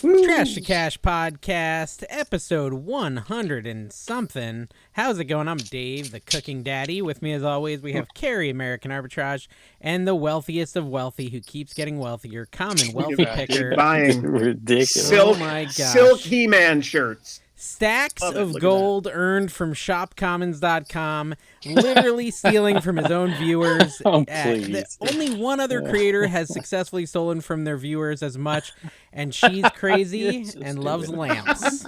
Trash to Cash podcast, episode 100 and something. How's it going? I'm Dave, the cooking daddy. With me, as always, we have Carrie, American Arbitrage, and the wealthiest of wealthy who keeps getting wealthier, Commonwealth picker. Buying ridiculous. Oh my gosh. Silk He-Man shirts. Stacks of gold earned from shopcommons.com, literally stealing from his own viewers. Only one other creator has successfully stolen from their viewers as much, and she's crazy and loves lamps.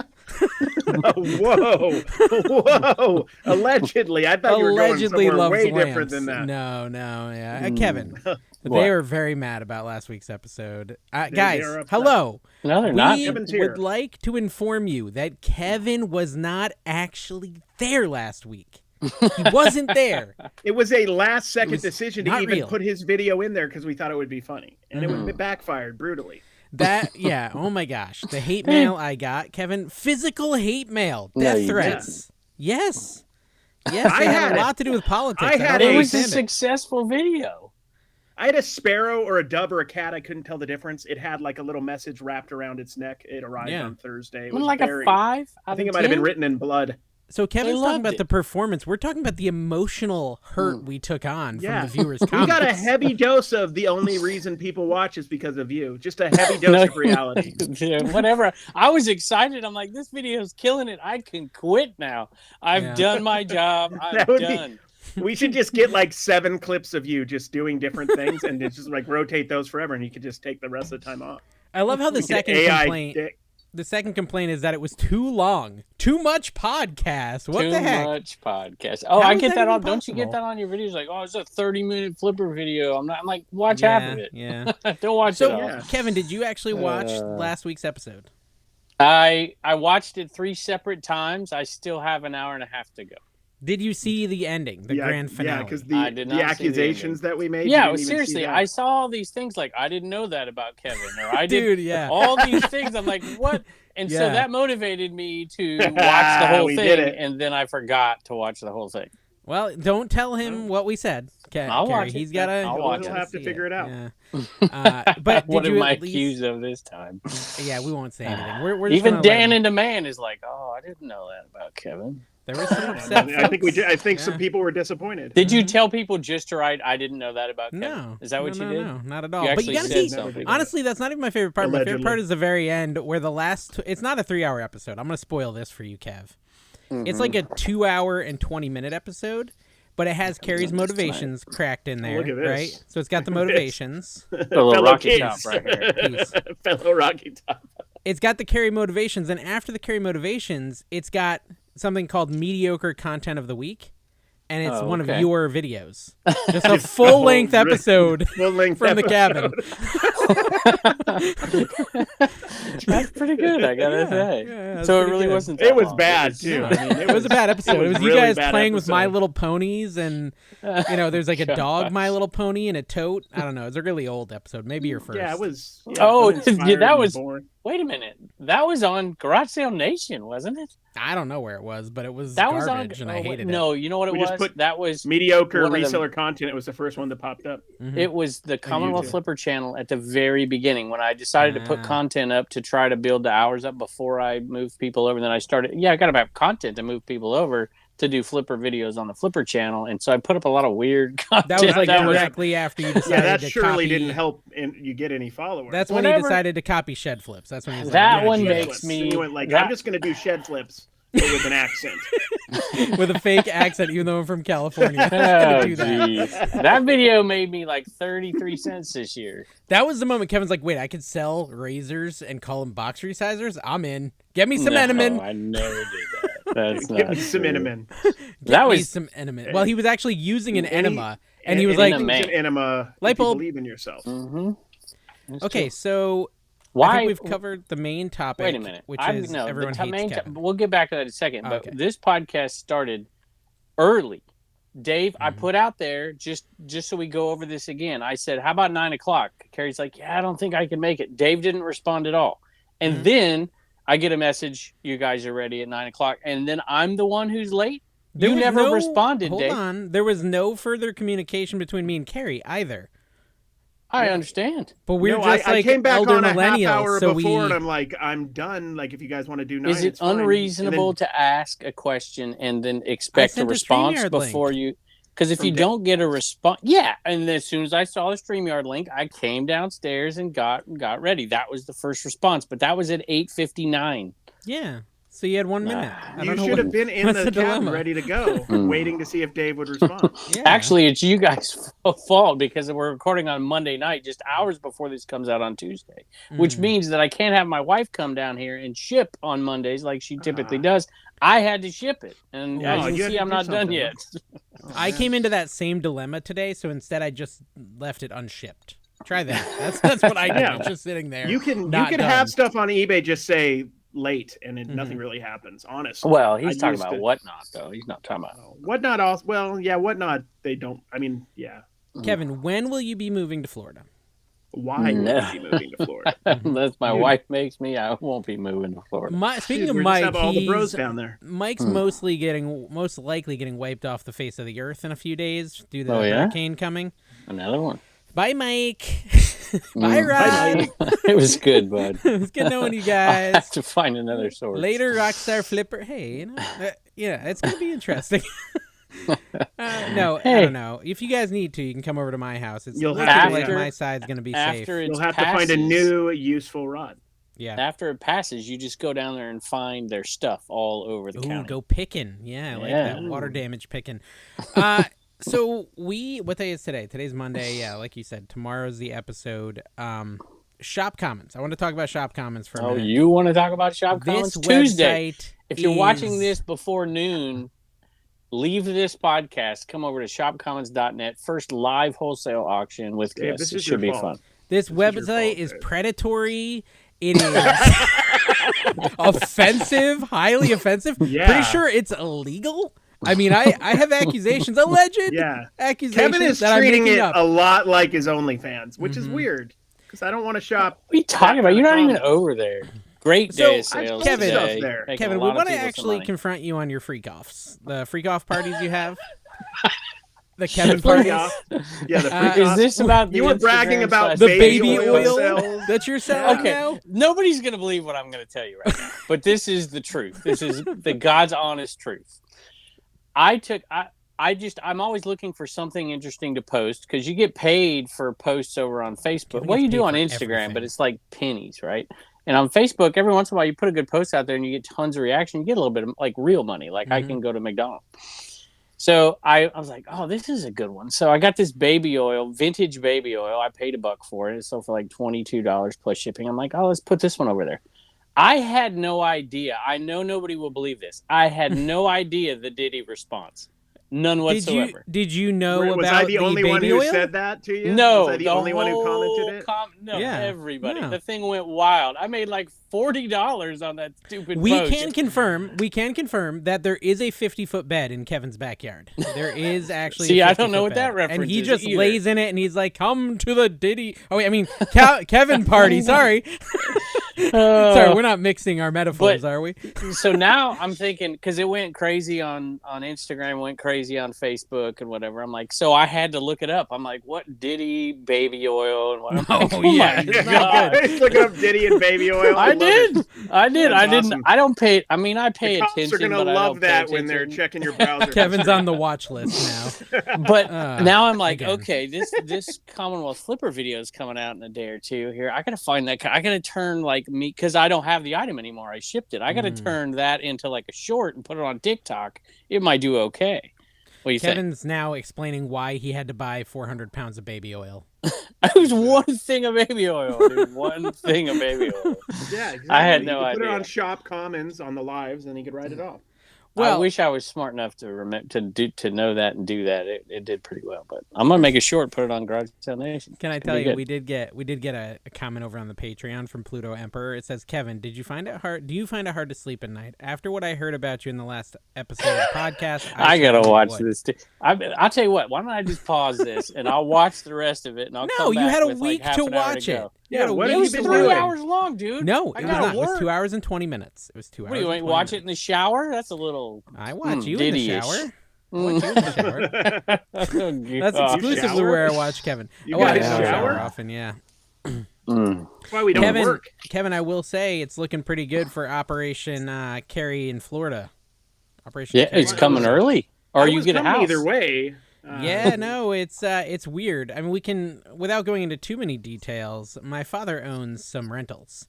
Whoa. Allegedly. I thought you were going somewhere way lamps. different than that. No, yeah. Kevin, they were very mad about last week's episode. Guys, hello. No, they're not. We would like to inform you that Kevin was not actually there last week. He wasn't there. It was a last-second decision to even put his video in there because we thought it would be funny. And it backfired brutally. Oh my gosh. The hate mail I got, Kevin, physical hate mail, death threats. Yes, they had a lot to do with politics. It was a successful video. I had a sparrow or a dove or a cat. I couldn't tell the difference. It had like a little message wrapped around its neck. It arrived on Thursday. It was like a 5? I think it might have been written in blood. So Kevin's talking about the performance. We're talking about the emotional hurt we took on from the viewers' comments. We got a heavy dose of the only reason people watch is because of you. Just a heavy dose of reality. Whatever. I was excited. I'm like, this video is killing it. I can quit now. I've done my job. I'm done. We should just get like 7 clips of you just doing different things and just like rotate those forever, and you could just take the rest of the time off. I love how the second complaint is that it was too long. Too much podcast. What the heck? Too much podcast. Oh, I get that on. Don't you get that on your videos? Like, it's a 30-minute flipper video. I'm like, watch half of it. Yeah. Don't watch it all. Kevin, did you actually watch last week's episode? I watched it 3 separate times. I still have an hour and a half to go. Did you see the ending, the grand finale? Yeah, because the accusations that we made. Yeah, seriously, I saw all these things like, I didn't know that about Kevin, or I did all these things. I'm like, what? And so that motivated me to watch the whole thing, and then I forgot to watch the whole thing. Well, don't tell him what we said. I'll watch it. He's got to. He'll have to figure it out. Yeah. But what am I accused of this time? Yeah, we won't say anything. We're even Dan and the man is like, I didn't know that about Kevin. There was some upset. I think some people were disappointed. Did you tell people just to write, I didn't know that about Kevin? No. Is that what you did? No, not at all. You but you gotta see, honestly, that's not even my favorite part. Allegedly. My favorite part is the very end where it's not a 3-hour episode. I'm going to spoil this for you, Kev. It's like a 2-hour and 20-minute episode, but it has Carrie's motivations cracked in there, right? So it's got the motivations. Fellow Rocky Top right here. Fellow Rocky Top. It's got the Carrie motivations, and after the Carrie motivations, it's got something called mediocre content of the week, and it's one of your videos. Just a full-length episode from the cabin. That's pretty good, I gotta say. Yeah, so it really wasn't that It was long. bad, too. It was a bad episode. It was you really guys playing with My Little Ponies, and there's like a dog My Little Pony and a tote. I don't know. It's a really old episode. Maybe your first. Yeah, it was. That was. Wait a minute. That was on Garage Sale Nation, wasn't it? I don't know where it was, but it was garbage, and I hated it. No, you know what it was? That was mediocre reseller content. It was the first one that popped up. Mm-hmm. It was the Commonwealth Flipper channel at the very beginning when I decided to put content up to try to build the hours up before I moved people over. And then I started, I got to have content to move people over to do flipper videos on the Flipper channel, and so I put up a lot of weird content. That was like directly after you decided that to surely copy... didn't help you get any followers. That's when he decided to copy Shed Flips. That's when he was that one makes me. And you went like, I'm just going to do Shed Flips with an accent. With a fake accent, even though I'm from California. That video made me like 33 cents this year. That was the moment Kevin's like, wait, I could sell razors and call them box resizers? I'm in. Get me some Enemin. I never did that. That's not Give me some Enemin. Get me some Enemin. Well, he was actually using an enema, and he was like, an enema, light bulb. Believe in yourself. Okay, so why? I think we've covered the main topic. Wait a minute. Which is everyone hates Kevin. We'll get back to that in a second. But this podcast started early. Dave, I put out there just so we go over this again. I said, "How about 9 o'clock?" Carrie's like, "Yeah, I don't think I can make it." Dave didn't respond at all, and then I get a message, "You guys are ready at 9 o'clock," and then I'm the one who's late. You never responded, Dave. Hold on. There was no further communication between me and Carrie either. I understand. But we're just I came back elder on a millennials, half hour so before, and I'm like, I'm done. Like, if you guys want to do 9, is it unreasonable to ask a question and then expect a response before you? Because if you don't get a response, and as soon as I saw the StreamYard link, I came downstairs and got ready. That was the first response, but that was at 8:59. Yeah. So you had 1 minute. You should have been in the cabin ready to go, waiting to see if Dave would respond. Actually, it's you guys' fault because we're recording on Monday night, just hours before this comes out on Tuesday, which means that I can't have my wife come down here and ship on Mondays like she typically does. I had to ship it, and as you can see, I'm not done yet. I came into that same dilemma today, so instead I just left it unshipped. Try that. That's what I did. It's just sitting there. You can have stuff on eBay just say late, and nothing really happens. Honestly. Well, he's talking about Whatnot, though. He's not talking about Whatnot. Also, well, yeah, Whatnot. They don't. I mean, yeah. Kevin, when will you be moving to Florida? Why will you be moving to Florida? Unless my wife makes me, I won't be moving to Florida. Speaking of Mike, have all the bros down there. Mike's most likely getting wiped off the face of the earth in a few days due to the hurricane coming. Another one. Bye, Mike. Bye, Rod. It was good, bud. It was good knowing you guys. I'll have to find another source. Later, Rockstar Flipper. Hey, it's going to be interesting. I don't know. If you guys need to, you can come over to my house. It's like my side's going to be safe. You'll have to find a new useful rod. Yeah. After it passes, you just go down there and find their stuff all over the county. Go picking. Yeah, I like that. Water damage picking. So what day is today? Today's Monday. Yeah, like you said, tomorrow's the episode. Shop comments. I want to talk about shop comments for a minute. Oh, you want to talk about shop comments? Tuesday. If you're watching this before noon, leave this podcast. Come over to shopcommons.net. First live wholesale auction with guests. It should be fun. This website is predatory. It is offensive, highly offensive. Yeah. Pretty sure it's illegal. I mean, I have accusations, alleged accusations. Kevin is treating it a lot like his OnlyFans, which is weird because I don't want to shop. What are you talking about? You're not even over there. Great day of sales. Kevin, we want to actually confront you on your freak-offs. The freak-off parties you have. The Kevin parties. Yeah, the freak-offs. Is this about you were bragging about the baby oil that you're selling now? Nobody's going to believe what I'm going to tell you right now. But this is the truth. This is the God's honest truth. I'm always looking for something interesting to post because you get paid for posts over on Facebook. What you do on Instagram, but it's like pennies, right? And on Facebook, every once in a while, you put a good post out there and you get tons of reaction. You get a little bit of like real money. Like I can go to McDonald's. So I was like, oh, this is a good one. So I got this baby oil, vintage baby oil. I paid $1 for it. It sold for like $22 plus shipping. I'm like, oh, let's put this one over there. I had no idea. I know nobody will believe this. I had no idea the Diddy response. None whatsoever. Did you know about was I the only one who said that to you? No. Was I the only one who commented it? Everybody. No. The thing went wild. I made like $40 on that stupid post. We can confirm that there is a 50-foot bed in Kevin's backyard. There is actually See, I don't know what that reference is. And he just lays in it and he's like, come to the Diddy. Oh, wait, I mean, Kevin party. Sorry. Sorry, we're not mixing our metaphors, are we? So now I'm thinking, because it went crazy on Instagram, went crazy on Facebook and whatever. I'm like, so I had to look it up. I'm like, what Diddy baby oil and whatever. Oh, yeah. He's looking up Diddy and baby oil. I did. I didn't. Awesome. I don't pay. I mean, I pay the cops attention. Are gonna love that when they're checking your browser. Kevin's on the watch list now. But now I'm like, okay, this Commonwealth Flipper video is coming out in a day or two. Here, I gotta find that. I gotta turn like me because I don't have the item anymore. I shipped it. I gotta turn that into like a short and put it on TikTok. It might do okay. What do you Kevin's now explaining why he had to buy 400 pounds of baby oil. It was one thing of baby oil, dude. One thing of baby oil. Yeah, exactly. I had no idea. Put it on Shop Commons on the lives, and he could write it off. Well, I wish I was smart enough to know that and do that. It did pretty well, but I'm gonna make a short, put it on Garage Sale Nation. Can I tell you, we did get a comment over on the Patreon from Pluto Emperor. It says, Kevin, do you find it hard to sleep at night? After what I heard about you in the last episode of the podcast, I gotta watch this too. I'll tell you what. Why don't I just pause this and I'll watch the rest of it and I'll come back. No, you had a with week like to watch it. Yeah, what it was 3 hours long, dude. No, it was not. It was 2 hours and 20 minutes. It was 2 hours. What do you watch it in the shower? That's a little. I watch you in the shower. watch you in the shower. That's exclusively where I watch Kevin. You guys shower often, yeah. That's why we don't work. Kevin, I will say it's looking pretty good for Operation Carry in Florida. It's coming early. Or you get a house. Either way. No, it's weird. I mean, we can, without going into too many details, my father owns some rentals.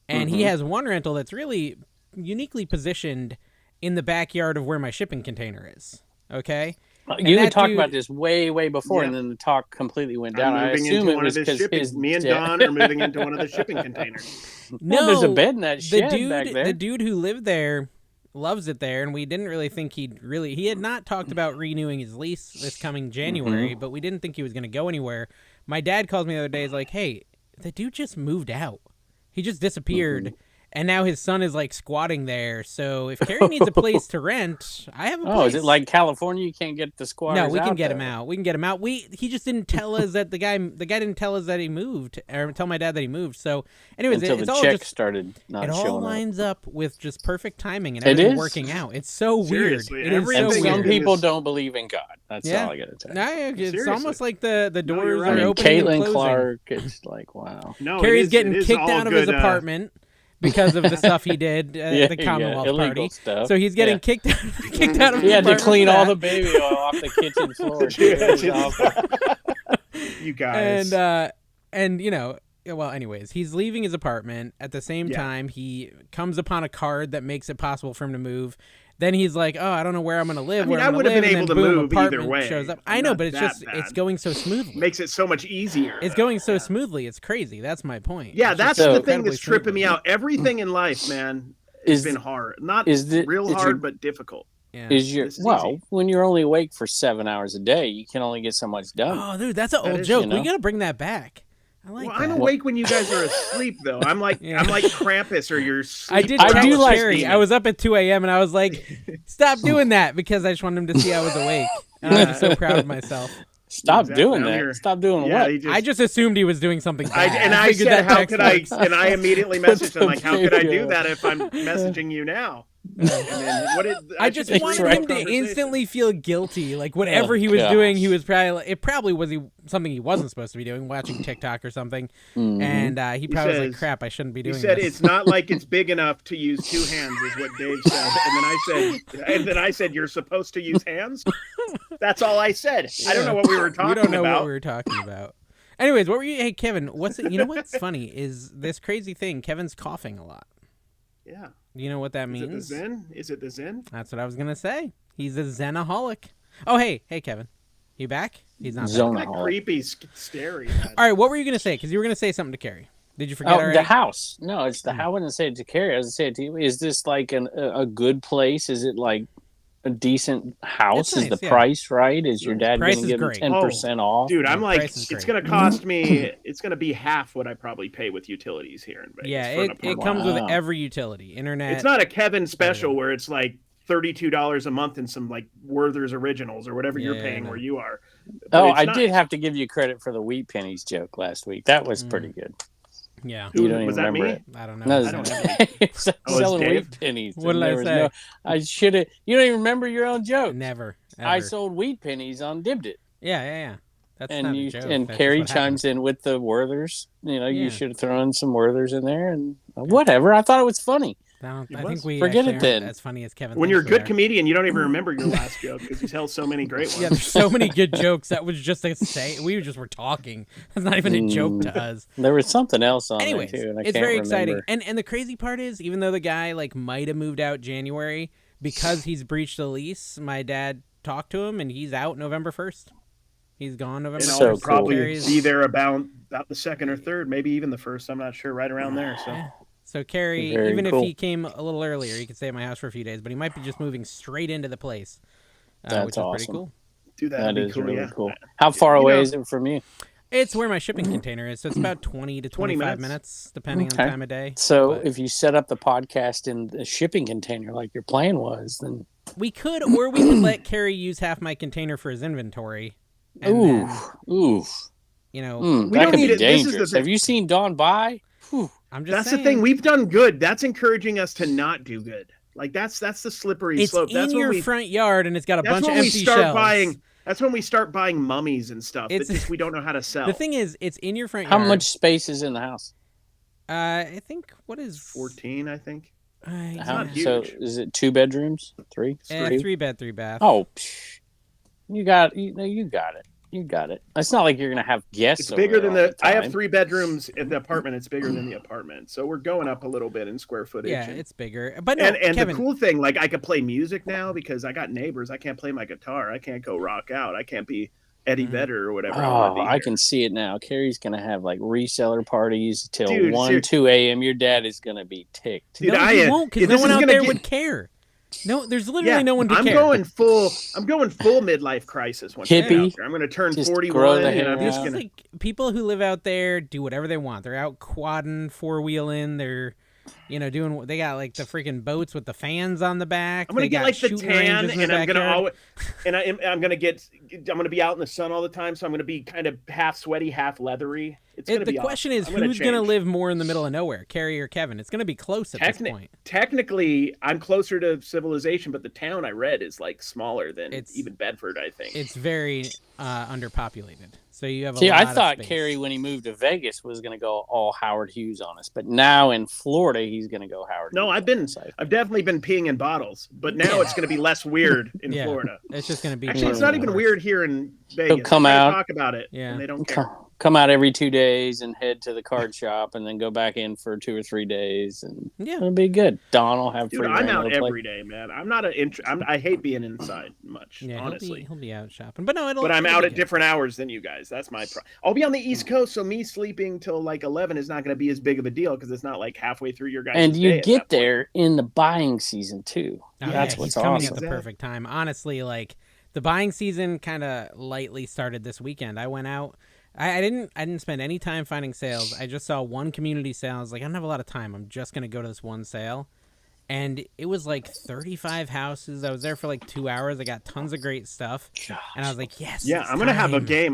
And he has one rental that's really uniquely positioned in the backyard of where my shipping container is. Okay? You had talked about this way before, and then the talk completely went down. I assume it was because me and Don are moving into one of the shipping containers. No, there's a bed in that shed back there. The dude who lived there loves it there, and we didn't really think he had not talked about renewing his lease this coming January, but we didn't think he was going to go anywhere. My dad called me the other day. He's like, hey, the dude just moved out. He just disappeared. And now his son is like squatting there. So if Carrie needs a place to rent, I have a place. Oh, is it like California? You can't get the squatters out? No, we can get him out. We can get him out. He just didn't tell us that the guy didn't tell us that he moved, or tell my dad that he moved. So anyways, until it's the all check just started not showing up. It all lines up with just perfect timing and everything working out. It's so weird. It is so weird. Some people is... don't believe in God. That's all I got to tell you. No, it's almost like the doors are opening Caitlin and closing. Clark, it's like, wow. No, Carrie's getting kicked out of his apartment. Because of the stuff he did at the Commonwealth party. Stuff. So he's getting kicked out of his apartment. He had to clean all the baby oil off the kitchen floor. You guys. And well, anyways, he's leaving his apartment. At the same time, he comes upon a card that makes it possible for him to move. Then he's like, oh, I don't know where I'm going to live. I would have been able to move either way. Shows up. I know, but it's going so smoothly. Makes it so much easier. It's going so smoothly. It's crazy. That's my point. Yeah, that's the thing that's tripping me out. Everything in life, man, has been hard. Not real hard, but difficult. Yeah. When you're only awake for 7 hours a day, you can only get so much done. Oh, dude, that's an old joke. We got to bring that back. I'm awake when you guys are asleep, though. I'm like Krampus or your sleep. I do like Carrie. I was up at 2 a.m. and I was like, stop doing that, because I just wanted him to see I was awake. And I was so proud of myself. Stop doing that. Stop doing what? I just assumed he was doing something bad. I said, how could I? And I immediately messaged him, like, how could I do that if I'm messaging you now? And then I just wanted him to instantly feel guilty. Like whatever he was doing, he was probably was something he wasn't supposed to be doing, watching TikTok or something. And he probably was like, crap, I shouldn't be doing this. He said it's not like it's big enough to use two hands, is what Dave said. And then I said, you're supposed to use hands? That's all I said. I don't know what we were talking about. We don't know what we were talking about. Anyways, what were you? Hey, Kevin, you know what's funny is this crazy thing. Kevin's coughing a lot. Yeah. Do you know what that means? Is it the Zen? Is it the Zen? That's what I was going to say. He's a Zenaholic. Oh, hey, Kevin. You back? He's not back. Creepy, scary. All right, what were you going to say? Because you were going to say something to Carrie. Did you forget already? The house. No, it's the house. I wouldn't say it to Carrie. I would say it to you. Is this like a good place? Is it like a decent house? Is the price right? Is your dad going to give him 10% off? Dude, I'm like, it's going to cost me, it's going to be half what I probably pay with utilities here in Vegas. Yeah, it comes with every utility. Internet. It's not a Kevin special where it's like $32 a month and some like Werther's Originals or whatever you're paying where you are. But I did have to give you credit for the wheat pennies joke last week. That was pretty good. Yeah. You don't even remember it. I don't know. No, selling wheat pennies. What did I say? I should have. You don't even remember your own joke. Never. Ever. I sold wheat pennies on Dibdit. Yeah. That's and not a joke. And Carrie chimes in with the Werthers. You should have thrown some Werthers in there and whatever. I thought it was funny. I think we forget it then. As funny as Kevin. When you're a good comedian, you don't even remember your last joke because you tell so many great ones. Yeah, there's so many good jokes. That was just a say. We just were talking. That's not even a joke to us. There was something else on Anyways, there too, and I it's can't very remember. exciting. And the crazy part is, even though the guy might have moved out January because he's breached the lease, my dad talked to him and he's out November 1st. He's gone November 1st. I'll probably be there about the second or third, maybe even the first. I'm not sure, right around there. So. Yeah. So Carrie, even if he came a little earlier, he could stay at my house for a few days, but he might be just moving straight into the place, which is pretty cool. Dude, that is cool, really cool. How far away is it from you? It's where my shipping container is, so it's about 20 to 25 minutes, depending on the time of day. So if you set up the podcast in the shipping container like your plan was, then... We could, or we could let Carrie use half my container for his inventory. Ooh. You know, that could be dangerous. Have you seen Dawn Buy? I'm just That's saying. the thing. We've done good. That's encouraging us to not do good. Like that's the slippery slope. It's in your front yard, and it's got a bunch of empty shelves. That's when we start buying mummies and stuff that we don't know how to sell. The thing is, it's in your front yard. How much space is in the house? I think 14. I think. It's not huge. So is it 2 bedrooms? 3? 3 bed, 3 bath. Oh, you got it. You got it. It's not like you're gonna have guests. It's bigger than I have 3 bedrooms in the apartment. It's bigger than the apartment, so we're going up a little bit in square footage. Yeah, it's bigger. But no, and Kevin, the cool thing, like I could play music now because I got neighbors. I can't play my guitar. I can't go rock out. I can't be Eddie Vedder or whatever. I can see it now. Carrie's gonna have like reseller parties till 1, 2 a.m. Your dad is gonna be ticked. Dude, he won't, because no one out there would care. No, there's literally no one to care. I'm going full midlife crisis. Hippie. I'm going to turn 41, and I'm just going to. Like, people who live out there do whatever they want. They're out quadding, 4-wheeling. They're, doing. They got like the freaking boats with the fans on the back. I'm going to get like the tan, and I'm going to be out in the sun all the time. So I'm going to be kind of half sweaty, half leathery. The question is, who's going to live more in the middle of nowhere, Carrie or Kevin? It's going to be close at this point. Technically, I'm closer to civilization, but the town I read is like smaller than even Bedford, I think. It's very underpopulated. So you have a lot I thought of space. Carrie, when he moved to Vegas, was going to go all Howard Hughes on us, but now in Florida, he's going to go Howard. No, Hughes. I've definitely been peeing in bottles, but now it's going to be less weird in Florida. It's just going to be. Actually, it's not even weird here in Vegas. He'll come out, talk about it, and they don't care. Come out every 2 days and head to the card shop, and then go back in for 2 or 3 days, and it'll be good. Don will have free. I'm out every day, man. I'm not I hate being inside much. Yeah, honestly, he'll be out shopping, but no, But I'm out at different hours than you guys. That's my. I'll be on the East Coast, so me sleeping till like 11 is not going to be as big of a deal because it's not like halfway through your guys' And you day get there in the buying season too. That's what's coming at the perfect time. Honestly, like the buying season kind of lightly started this weekend. I went out. I didn't spend any time finding sales. I just saw one community sale. I was like, I don't have a lot of time. I'm just going to go to this one sale. And it was like 35 houses. I was there for like 2 hours. I got tons of great stuff. And I was like, yes. Yeah, I'm going to have a game.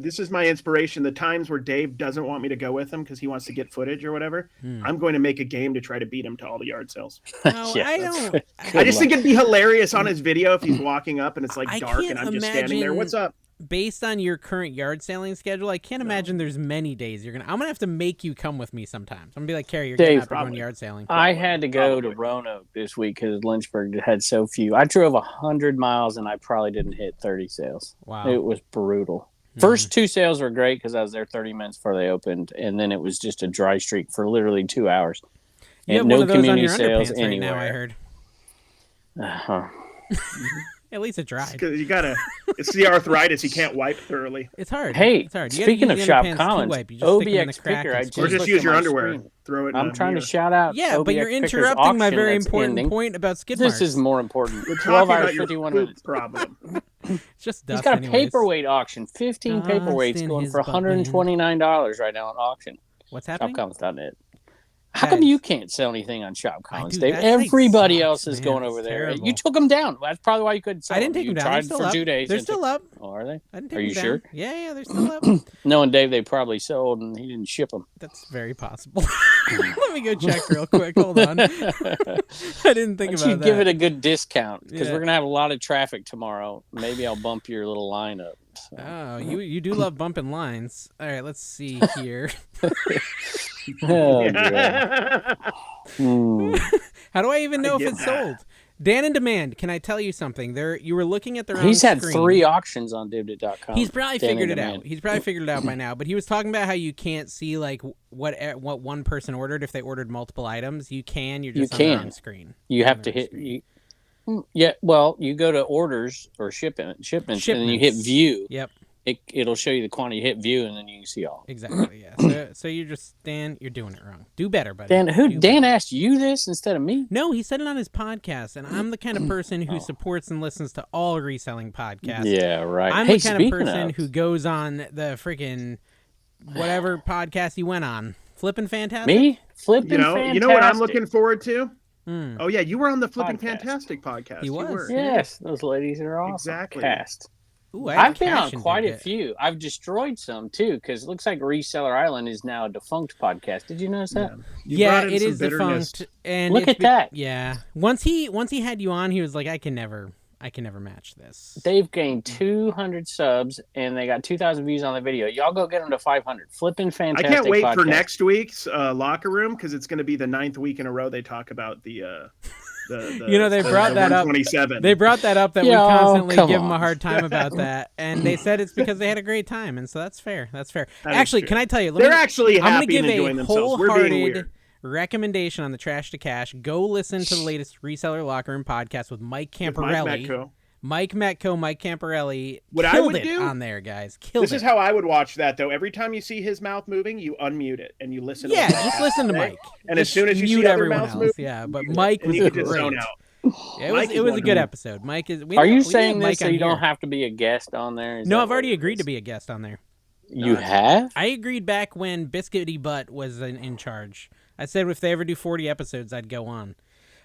This is my inspiration. The times where Dave doesn't want me to go with him because he wants to get footage or whatever, I'm going to make a game to try to beat him to all the yard sales. No, I don't. I just think it'd be hilarious on his video if he's walking up and it's like dark and I'm just standing there. What's up? Based on your current yard selling schedule, I can't imagine there's many days I'm gonna have to make you come with me sometimes. I'm gonna be like, Carrie, you're gonna have to go on yard selling. I had to go to Roanoke this week because Lynchburg had so few. I drove 100 miles and I probably didn't hit 30 sales. Wow, it was brutal. First 2 sales were great because I was there 30 minutes before they opened, and then it was just a dry streak for literally 2 hours. You and have no community sales right anywhere. Now, I heard. At least it dried. You gotta. It's the arthritis. You can't wipe thoroughly. It's hard. Hey, it's hard. Speaking of Shop Commons, OBX Picker, or just use your underwear. Throw it. I'm trying to shout out. Yeah, OBX but you're interrupting my very important point about skid marks. This is more important. We're 12 hours, 51 minutes. Problem. It's just dust. He's got a paperweight auction. 15 paperweights going for $129 right now on auction. What's happening? ShopCommons.net. How come you can't sell anything on Shop Commons, Dave? Everybody else is going over there. Terrible. You took them down. That's probably why you couldn't sell them. I didn't take them down. Tried for 2 days. They're still up. Oh, are they? I didn't take are you them sure? Down. Yeah, they're still up. Knowing Dave, they probably sold and he didn't ship them. That's very possible. Let me go check real quick. Hold on. I didn't think about that. Give it a good discount because we're going to have a lot of traffic tomorrow. Maybe I'll bump your little line up. So. Oh, you do love bumping lines. All right, let's see here. Oh, How do I even know if it's sold? Dan in Demand, can I tell you something? You were looking at their own He's had screen. 3 auctions on Divdit.com. He's probably figured it out. He's probably figured it out by now. But he was talking about how you can't see like what one person ordered if they ordered multiple items. You can. You're just on their own screen. You have to hit. Yeah, well, you go to orders or shipments, and then you hit view. Yep. It'll show you the quantity. You hit view, and then you can see all. Exactly. Yeah. So you just Dan, you're doing it wrong. Do better, buddy. Dan asked you this instead of me? No, he said it on his podcast, and I'm the kind of person who supports and listens to all reselling podcasts. Yeah, right. I'm the kind of person who goes on the freaking whatever podcast he went on. Flippin' Fantastic. Me? Flippin' Fantastic. You know what I'm looking forward to? Oh yeah, you were on the Flippin' Fantastic podcast. He was. Yes, those ladies are awesome. Exactly. Cast. Ooh, I've been on quite a few. I've destroyed some too, because it looks like Reseller Island is now a defunct podcast. Did you notice that? Yeah, it is defunct. And look at that. Yeah. Once he had you on, he was like, I can never match this. They've gained 200 subs and they got 2,000 views on the video. Y'all go get them to 500. Flipping fantastic. I can't wait podcast. for next week's locker room, because it's going to be the 9th week in a row they talk about the they brought that up. They brought that up that we constantly give them a hard time about that, and they said it's because they had a great time, and so that's fair. That's fair. Actually, can I tell you? They're actually happy and enjoying themselves. We're being weird. Recommendation on the Trash to Cash. Go listen to the latest Reseller Locker Room podcast with Mike Camporelli. Mike Metco, Mike Camporelli killed it on there, guys. Killed it. This is how I would watch that, though. Every time you see his mouth moving, you unmute it and you listen to just listen to Mike. And as soon as you see everyone else move, but Mike was great. Zone out. Yeah, it was a good episode. Mike is. Are you saying this so you don't have to be a guest on there? No, I've already agreed to be a guest on there. You have? I agreed back when Biscuity Butt was in charge. I said if they ever do 40 episodes, I'd go on.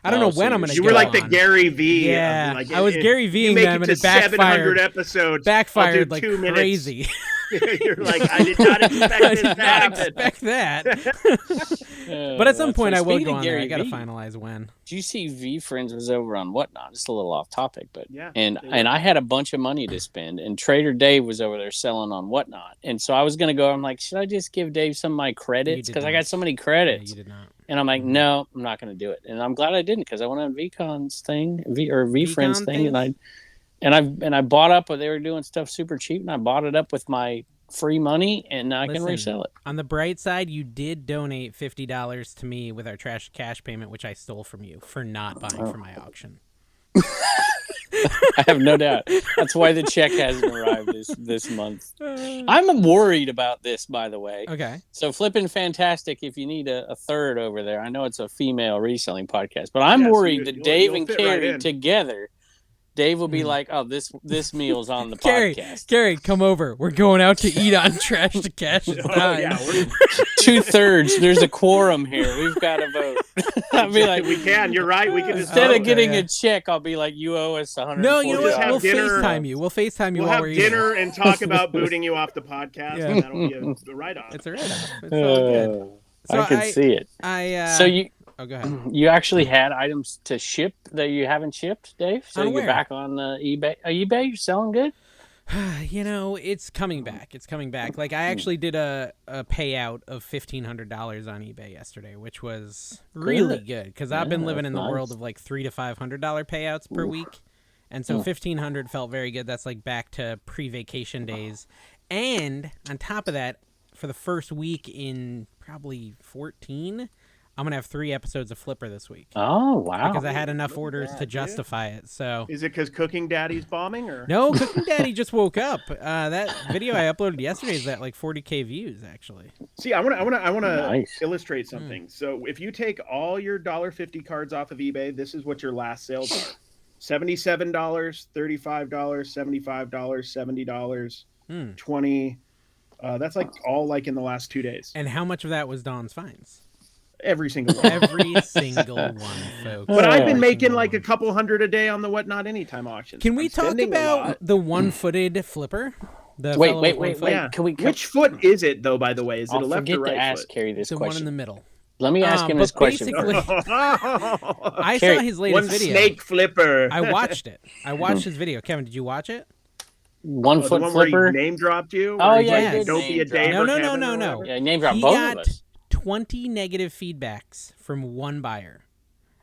I don't know when I'm going to go on. You were like the Gary V. Yeah, I was Gary V-ing them, and it backfired. 700 episodes. Backfired like crazy. You're like, I did not expect this to happen. Expect that. But at some point, I will go on there. I got to finalize when. Did you see V Friends was over on Whatnot? Just a little off topic, but yeah. And I had a bunch of money to spend, and Trader Dave was over there selling on Whatnot, and so I was going to go. I'm like, should I just give Dave some of my credits because I got so many credits? Yeah, you did not. And I'm like, no, I'm not going to do it. And I'm glad I didn't, because I went on VCon's thing, V Friends thing, and I bought up. They were doing stuff super cheap, and I bought it up with my free money, and now I can resell it. On the bright side, you did donate $50 to me with our Trash Cash payment, which I stole from you for not buying from my auction. I have no doubt. That's why the check hasn't arrived this month. I'm worried about this, by the way. Okay. So Flippin' Fantastic, if you need a third over there, I know it's a female reselling podcast, but I'm worried that Dave and Carrie together, Dave will be like, oh, this meal's on the podcast. Carrie, come over. We're going out to eat on Trash to Cash. Yeah, 2/3. There's a quorum here. We've got to vote. I'll be like, we can. You're right. We can just instead of getting a check, I'll be like, you owe us $100. No, you know what? We'll FaceTime you. We'll FaceTime you while we're eating. We'll have dinner and talk about booting you off the podcast. And that'll be a write-off. It's a write-off. It's all good. So I can see it. So you. Oh, go ahead. You actually had items to ship that you haven't shipped, Dave? So you're back on eBay. eBay, you're selling good? It's coming back. It's coming back. Like, I actually did a payout of $1,500 on eBay yesterday, which was really good, because I've been living in the world of like $300 to $500 payouts per week. And so $1,500 felt very good. That's like back to pre-vacation days. And on top of that, for the first week in probably 14, I'm going to have 3 episodes of Flipper this week. Oh, wow. Because I had enough orders to justify it. So is it because Cooking Daddy's bombing? Or no, Cooking Daddy just woke up. That video I uploaded yesterday is at like 40K views, actually. See, I want to illustrate something. So if you take all your $1.50 cards off of eBay, this is what your last sales are. $77, $35, $75, $70, $20. That's like all like in the last 2 days. And how much of that was Dawn's finds? Every single one. Every single one, folks. But I've been making like a couple hundred a day on the Whatnot Anytime auctions. Can we talk about the one-footed flipper? Wait. Yeah. Which foot is it, though, by the way? Is it a left or right to ask foot? Carrie this question. The one in the middle. Let me ask him this question. I saw his latest video. One snake flipper. I watched it. I watched his video. Kevin, did you watch it? 1 foot flipper? Where he name dropped you? Oh, yeah. Like, don't be a Dave. No. Yeah, name dropped both of us. 20 negative feedbacks from one buyer.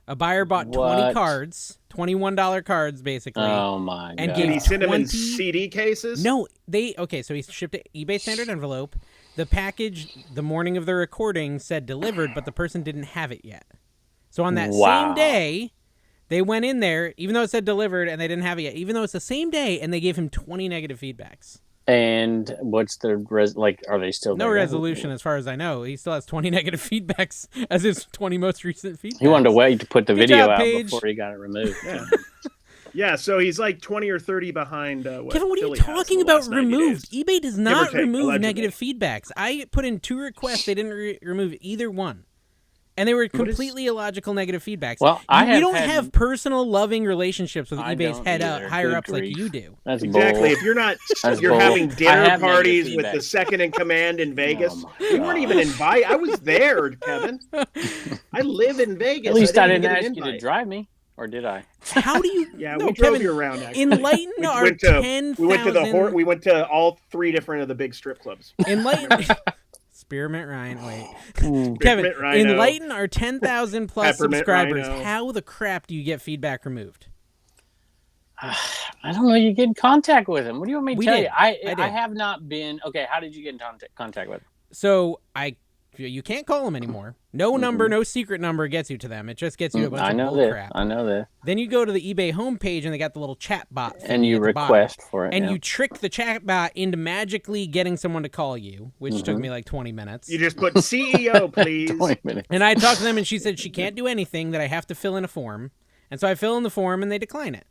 A buyer bought 20 cards, $21 cards basically. Oh my god! And did he send them in CD cases? No, so he shipped an eBay standard envelope. The package the morning of the recording said delivered, but the person didn't have it yet. So on that same day, they went in there, even though it said delivered and they didn't have it yet, even though it's the same day, and they gave him 20 negative feedbacks. And what's the are they still no resolution as far as I know? He still has 20 negative feedbacks as his 20 most recent feedbacks. He wanted to wait to put the video out before he got it removed. Yeah, so he's like 20 or 30 behind. Kevin, what are you talking about removed? eBay does not remove negative feedbacks. I put in 2 requests. They didn't remove either one. And they were completely illogical negative feedbacks. Well, we don't have personal, loving relationships with eBay's higher ups like you do. That's exactly. If you're not, you're having dinner parties with the second in command in Vegas. You weren't even invited. I was there, Kevin. I live in Vegas. At least I didn't ask you to drive me, or did I? How do you? Yeah, we drove you around. Actually. Enlighten our 10,000. We went to all 3 different of the big strip clubs. Enlighten. Spearmint Ryan, wait. Kevin, enlighten our 10,000 plus subscribers. Rhino. How the crap do you get feedback removed? I don't know. You get in contact with him. What do you want me to tell you? I have not been. Okay, how did you get in contact with him? So you can't call them anymore. No number, no secret number gets you to them. It just gets you a bunch of bull crap. I know that. Then you go to the eBay homepage and they got the little chat bot. And you request for it. And you trick the chat bot into magically getting someone to call you, which took me like 20 minutes. You just put CEO, please. 20 minutes. And I talked to them and she said she can't do anything, that I have to fill in a form. And so I fill in the form and they decline it.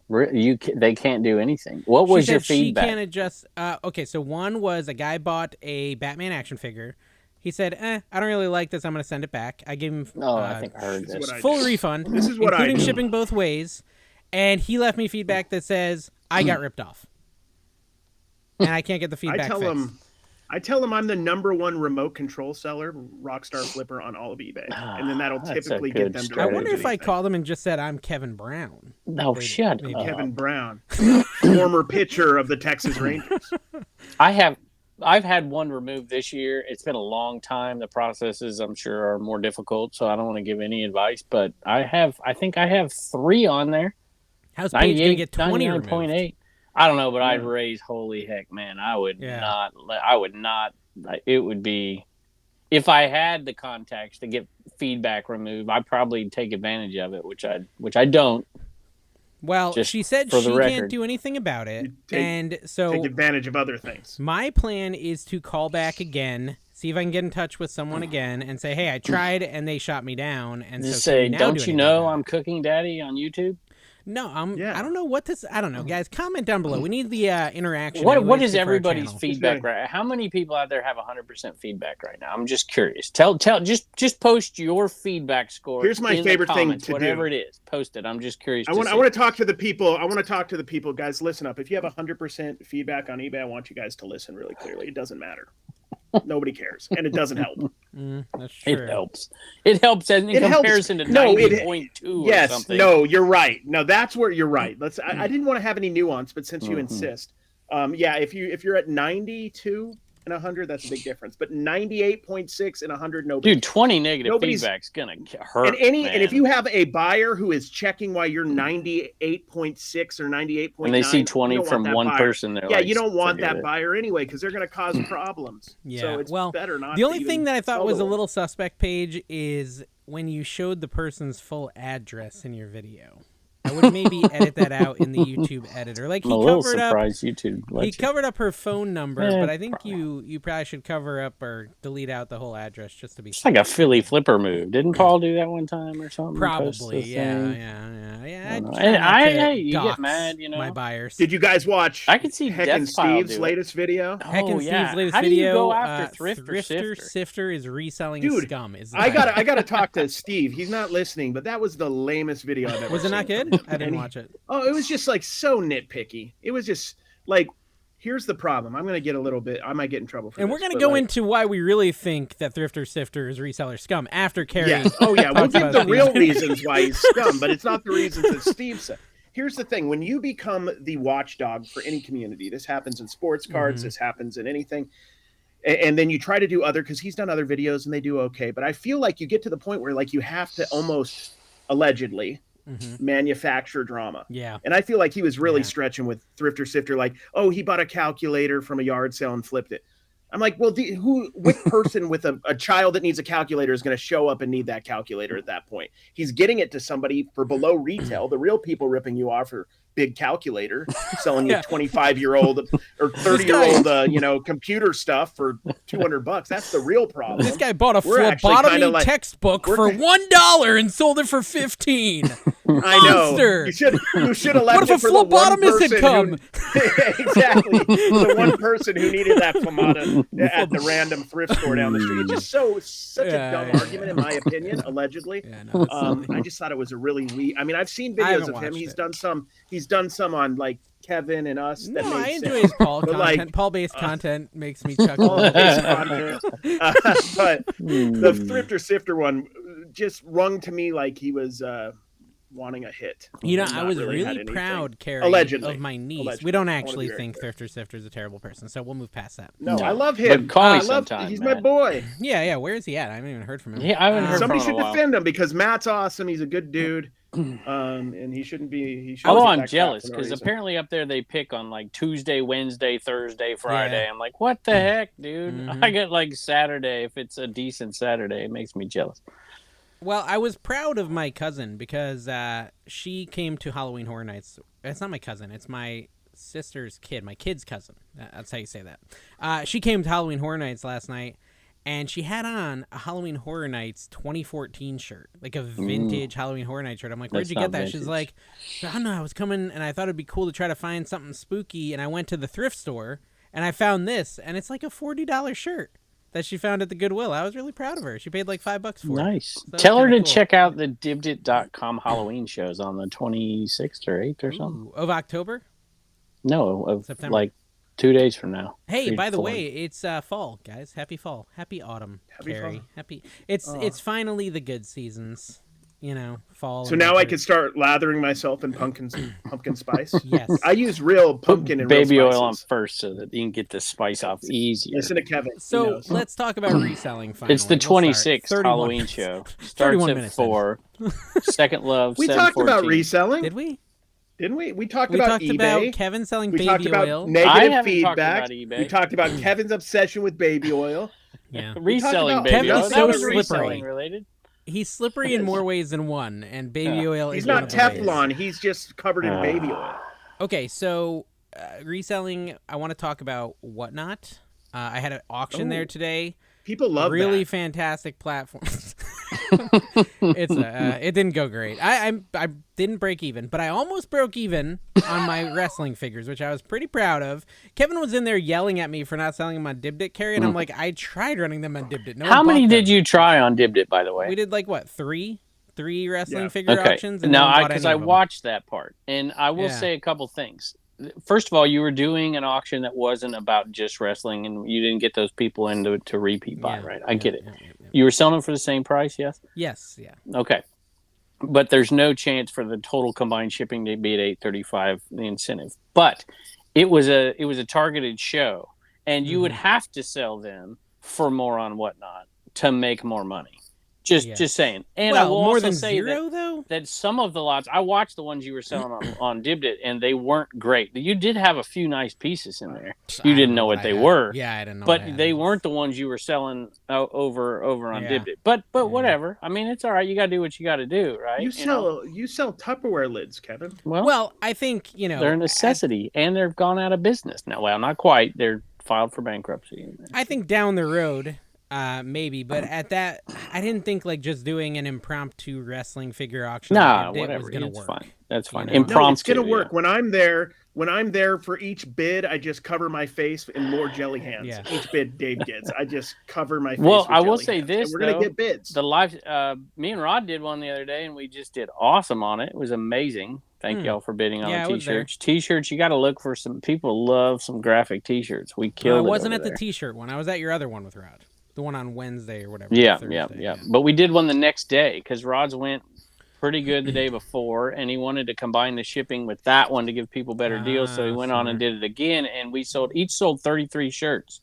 They can't do anything. What was your feedback? She can't adjust. Okay, so one was a guy bought a Batman action figure. He said, I don't really like this. I'm going to send it back. I gave him I think I heard this. Full refund, this is what including shipping both ways. And he left me feedback that says, I got ripped off. And I can't get the feedback fixed. I tell him I'm the #1 remote control seller, Rockstar Flipper on all of eBay. And then that'll typically get them to I wonder if I called him and just said, I'm Kevin Brown. No, shut up. Kevin Brown, former pitcher of the Texas Rangers. I've had one removed this year. It's been a long time. The processes, I'm sure, are more difficult, so I don't want to give any advice. But I think I have 3 on there. How's Paige going to get 20 removed? 99.8. I don't know, but I'd raise holy heck, man. I would not. It would be, if I had the contacts to get feedback removed, I'd probably take advantage of it, which I don't. Well, she said she can't do anything about it, and so take advantage of other things. My plan is to call back again, see if I can get in touch with someone again, and say, "Hey, I tried, and they shot me down." And just say, "Don't you know I'm Cooking Daddy on YouTube?" No, I don't know what this. I don't know, guys. Comment down below. We need the interaction. What is everybody's feedback right? How many people out there have 100% feedback right now? I'm just curious. Just post your feedback score. Here's my favorite thing to whatever do. it is. Post it. I'm just curious. I want to talk to the people. I want to talk to the people, guys. Listen up. If you have 100% feedback on eBay, I want you guys to listen really clearly. It doesn't matter. Nobody cares, and it doesn't help. That's true. It helps. It helps in comparison to 90.2 yes, or something. No, you're right. No, that's where you're right. I didn't want to have any nuance, but since you insist, if you're at 92 and 100, that's a big difference. But 98.6 and 100, nobody. Dude, 20 negative feedback's gonna hurt. And if you have a buyer who is checking why you're 98.6 or 98.9, and they see 20 from one person, they're you don't want that buyer anyway because they're going to cause problems. Yeah, so it's better not. The only thing that I thought was a little suspect, Paige, is when you showed the person's full address in your video. I would maybe edit that out in the YouTube editor. Like I'm a little surprised YouTube. He covered up her phone number, but I think you probably should cover up or delete out the whole address just to be. It's like a Philly flipper move. Didn't Paul do that one time or something? Probably, yeah. You get mad, my buyers. Did you guys watch? I could see Heck and Steve's latest video. Heck and Steve's latest How video. Do you go after Thrifter Sifter is reselling scum. I gotta talk to Steve. He's not listening, but that was the lamest video I've ever seen. Was it not good? I didn't watch it. Oh, it was just like so nitpicky. It was just like, here's the problem. I might get in trouble for and this. We're going to go into why we really think that Thrifter Sifter is reseller scum after Carrie. Yeah. Oh, yeah. We'll give the real reasons why he's scum, but it's not the reasons that Steve said. Here's the thing. When you become the watchdog for any community, this happens in sports cards, this happens in anything, and then you try to do because he's done other videos and they do okay, but I feel like you get to the point where like you have to almost allegedly manufacture drama. Yeah. And I feel like he was really stretching with Thrifter Sifter, like, oh, he bought a calculator from a yard sale and flipped it. I'm like, well, what person with a child that needs a calculator is going to show up and need that calculator at that point? He's getting it to somebody for below retail. The real people ripping you off are big calculator, selling you 25-year-old or 30-year-old, computer stuff for $200. That's the real problem. This guy bought a phlebotomy textbook for $1 and sold it for $15. I know. Monster! You should have left what if it a for the one phlebotomist had person come? exactly. The one person who needed that Flamata at the random thrift store down the street. It's just such a dumb argument, in my opinion, allegedly. Yeah, no, I just thought it was a really weak. I mean, I've seen videos of him. He's done some on like Kevin and Us. No, I enjoy his Paul content. Like, Paul-based content makes me chuckle. Paul-based content. But the Thrifter Sifter one just rung to me like he was wanting a hit. You know, I was really proud, Carrie, allegedly, of my niece. Allegedly. We don't actually think Thrifter Sifter is a terrible person, so we'll move past that. No, I love him. But call me sometime, he's Matt. my boy. Yeah. Where is he at? I haven't even heard from him. Yeah, I haven't heard from him. Somebody should defend him because Matt's awesome. He's a good dude. And he shouldn't be. Although I'm jealous because apparently up there they pick on like Tuesday, Wednesday, Thursday, Friday. Yeah. I'm like, what the heck, dude? Mm-hmm. I get like Saturday. If it's a decent Saturday, it makes me jealous. Well, I was proud of my cousin because she came to Halloween Horror Nights. It's not my cousin. It's my sister's kid, my kid's cousin. That's how you say that. She came to Halloween Horror Nights last night, and she had on a Halloween Horror Nights 2014 shirt, like a vintage Halloween Horror Nights shirt. I'm like, where'd you get that? Vintage. She's like, I don't know. I was coming, and I thought it'd be cool to try to find something spooky, and I went to the thrift store, and I found this, and it's like a $40 shirt that she found at the Goodwill. I was really proud of her. She paid like $5 for it. Nice. So tell her to check out the Dibdit.com Halloween shows on the 26th or 8th or something. Of October? No, of September. Like 2 days from now. Hey, by the way, it's fall, guys. Happy fall. Happy autumn. Happy Carrie. fall. It's finally the good seasons. You know, fall. So now I can start lathering myself in pumpkin spice. Yes, I use real pumpkin and baby real oil on first so that you can get the spice off easier. Listen to Kevin. So let's talk about reselling. Finally, it's the 26th Halloween show. Starts at 4. Second Love. We talked about reselling. Did we? Didn't we? We talked about eBay. About Kevin selling baby talked about oil. Negative feedback. We talked about Kevin's obsession with baby oil. Yeah, reselling baby Kevin's oil. so slippery. Related. He's slippery in more ways than one, and baby oil He's is not Teflon. He's just covered in baby oil. Okay, so reselling, I want to talk about Whatnot. I had an auction there today. People love really that. Fantastic platforms. It didn't go great. I didn't break even, but I almost broke even on my wrestling figures, which I was pretty proud of. Kevin was in there yelling at me for not selling them on Dibdit, Carrie, and I'm like, I tried running them on Dibdit. How many did you try on Dibdit, by the way? We did like what, three wrestling figure auctions. And no, because I watched that part, and I will say a couple things. First of all, you were doing an auction that wasn't about just wrestling, and you didn't get those people into to repeat buy, right? I get it. You were selling them for the same price, yes? Yes, yeah. Okay. But there's no chance for the total combined shipping to be at $835, the incentive. But it was a targeted show, and you would have to sell them for more on Whatnot to make more money. Just saying. And I will more also than say zero, though? that some of the lots, I watched the ones you were selling on Dibdit, and they weren't great. You did have a few nice pieces in there. You didn't know what they were. Yeah, I didn't know. But they weren't the ones you were selling over on Dibdit. But whatever. I mean, it's all right. You got to do what you got to do, right? You sell Tupperware lids, Kevin. Well, I think, they're a necessity, and they've gone out of business now. Well, not quite. They're filed for bankruptcy. I think down the road, maybe, but at that, I didn't think like just doing an impromptu wrestling figure auction. Whatever. Was gonna work. Fine. That's fine. Impromptu. No, it's gonna work. When I'm there for each bid, I just cover my face in more jelly hands. Yeah. Each bid Dave gets, I just cover my face. Well, with I will jelly say hands. this: and we're gonna get bids. The live, me and Rod did one the other day, and we just did awesome on it. It was amazing. Thank y'all for bidding on the t-shirts. T-shirts, you got to look for some people. Love some graphic t-shirts. We killed. I wasn't at the t-shirt one. I was at your other one with Rod. The one on Wednesday or whatever. Yeah. But we did one the next day because Rod's went pretty good the day before, and he wanted to combine the shipping with that one to give people better deals. So he went on and did it again, and we each sold 33 shirts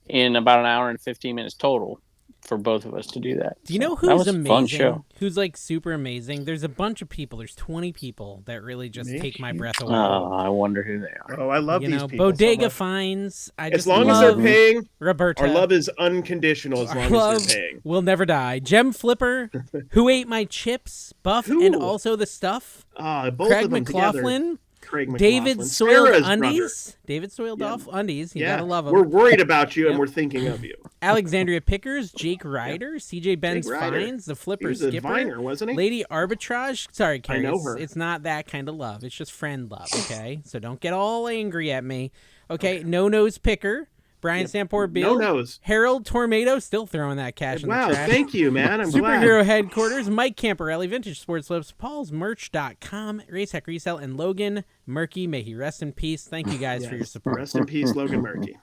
in about an hour and 15 minutes total for both of us to do that. Do you know who's amazing? Fun show. Who's like super amazing? There's a bunch of people. There's 20 people that really just take my breath away. Oh, I wonder who they are. Oh, I love these people. Bodega Finds. As long as they're paying, Roberta. Our love is unconditional as long as they're paying. Will never die. Gem Flipper, Who Ate My Chips, Buff, and also the Stuff. Both Craig of them McLaughlin. Craig McLaughlin. David Soiled Sarah's Undies. brother. David Soiled Off Undies. You gotta love them. We're worried about you, and we're thinking of you. Alexandria Pickers, Jake Ryder, CJ Benz Fines, The Flipper He was Skipper, a Viner, wasn't he? Lady Arbitrage. Sorry, Carrie. I know her. It's not that kind of love. It's just friend love, okay? So don't get all angry at me. Okay, No Nose Picker, Brian Sampor Bill. No Nose. Harold Tornado, still throwing that cash in the trash. Wow, thank you, man. I'm Superhero glad. Headquarters, Mike Camporelli, Vintage Sports Lips, PaulsMerch.com, Racehack Resell, and Logan Murky. May he rest in peace. Thank you guys for your support. Rest in peace, Logan Murky.